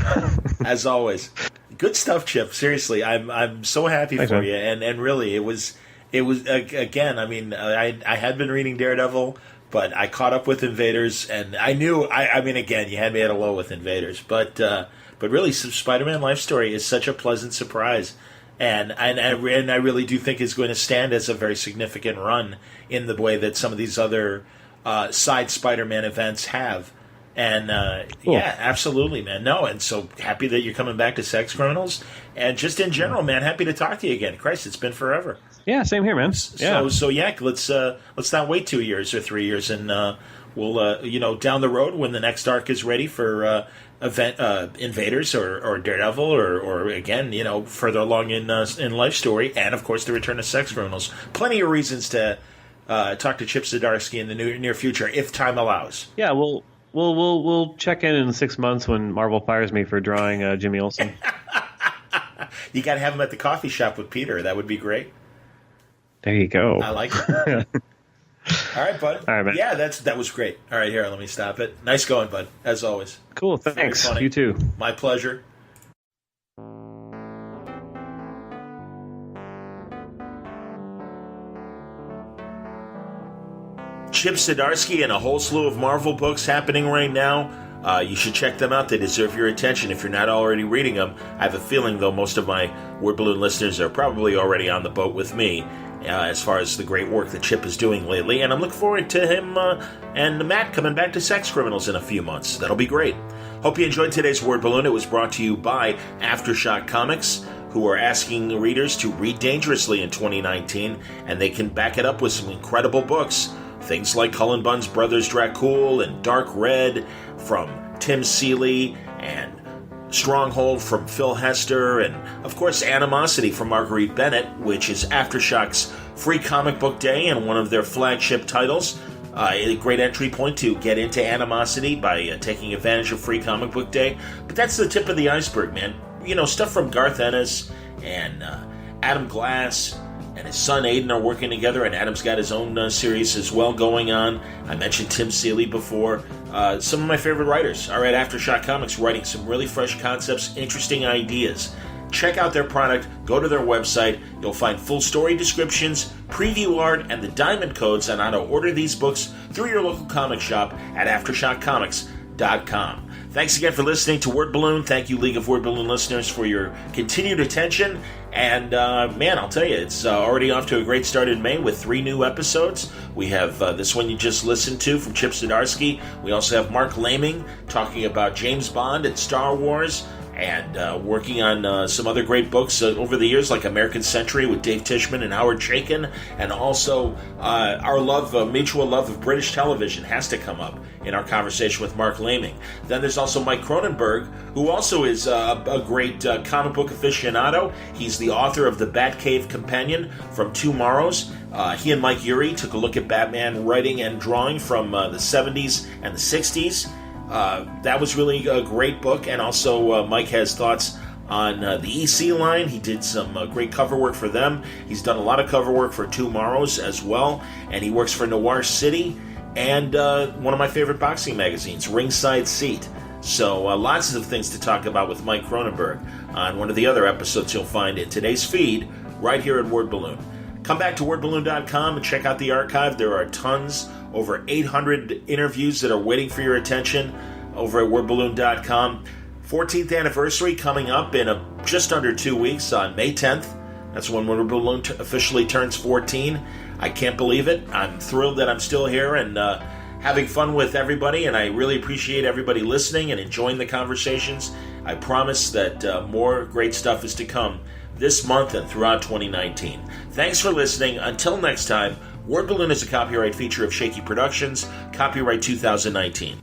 As always. Good stuff, Chip. Seriously, I'm so happy for you. And really, it was again. I mean, I had been reading Daredevil, but I caught up with Invaders, and I knew. I mean, again, you had me at a low with Invaders, but really, Spider-Man Life Story is such a pleasant surprise, and I really do think is going to stand as a very significant run in the way that some of these other side Spider-Man events have. And cool. Yeah, absolutely, man. No, and so happy that you're coming back to Sex Criminals, and just in general, man, happy to talk to you again. Christ, it's been forever. Yeah, same here, man. Yeah. So let's not wait 2 years or 3 years, and we'll down the road when the next arc is ready for Invaders or Daredevil or again further along in Life Story, and of course the return of Sex Criminals. Plenty of reasons to talk to Chip Zdarsky in the near future if time allows. Yeah, We'll check in 6 months when Marvel fires me for drawing Jimmy Olsen. You got to have him at the coffee shop with Peter. That would be great. There you go. I like it. All right, bud. All right, man. Yeah, that was great. All right, here, let me stop it. Nice going, bud, as always. Cool, thanks. You too. My pleasure. Chip Zdarsky and a whole slew of Marvel books happening right now. You should check them out. They deserve your attention if you're not already reading them. I have a feeling, though, most of my Word Balloon listeners are probably already on the boat with me as far as the great work that Chip is doing lately. And I'm looking forward to him and Matt coming back to Sex Criminals in a few months. That'll be great. Hope you enjoyed today's Word Balloon. It was brought to you by Aftershock Comics, who are asking readers to read dangerously in 2019, and they can back it up with some incredible books. Things like Cullen Bunn's Brothers Dracul and Dark Red from Tim Seeley, and Stronghold from Phil Hester, and of course Animosity from Marguerite Bennett, which is Aftershock's free comic book day and one of their flagship titles. A great entry point to get into Animosity by taking advantage of free comic book day. But that's the tip of the iceberg, man. Stuff from Garth Ennis and Adam Glass and his son Aiden are working together, and Adam's got his own series as well going on. I mentioned Tim Seeley before. Some of my favorite writers are at Aftershock Comics, writing some really fresh concepts, interesting ideas. Check out their product, go to their website. You'll find full story descriptions, preview art, and the diamond codes on how to order these books through your local comic shop at AftershockComics.com. Thanks again for listening to Word Balloon. Thank you, League of Word Balloon listeners, for your continued attention. And, man, I'll tell you, it's already off to a great start in May with 3 new episodes. We have this one you just listened to from Chip Zdarsky. We also have Mark Laming talking about James Bond and Star Wars. and working on some other great books over the years, like American Century with Dave Tishman and Howard Chaykin, and also our mutual love of British television has to come up in our conversation with Mark Laming. Then there's also Mike Cronenberg, who also is a great comic book aficionado. He's the author of the Batcave Companion from Tomorrows. He and Mike Urey took a look at Batman writing and drawing from the 70s and the 60s. That was really a great book, and also Mike has thoughts on the EC line. He did some great cover work for them. He's done a lot of cover work for Tomorrows as well, and he works for Noir City and one of my favorite boxing magazines, Ringside Seat. So lots of things to talk about with Mike Cronenberg on one of the other episodes you'll find in today's feed right here at Word Balloon. Come back to wordballoon.com and check out the archive. There are tons, over 800 interviews that are waiting for your attention over at wordballoon.com. 14th anniversary coming up in just under 2 weeks on May 10th. That's when Word Balloon officially turns 14. I can't believe it. I'm thrilled that I'm still here and having fun with everybody, and I really appreciate everybody listening and enjoying the conversations. I promise that more great stuff is to come this month and throughout 2019. Thanks for listening. Until next time, Word Balloon is a copyright feature of Shaky Productions, copyright 2019.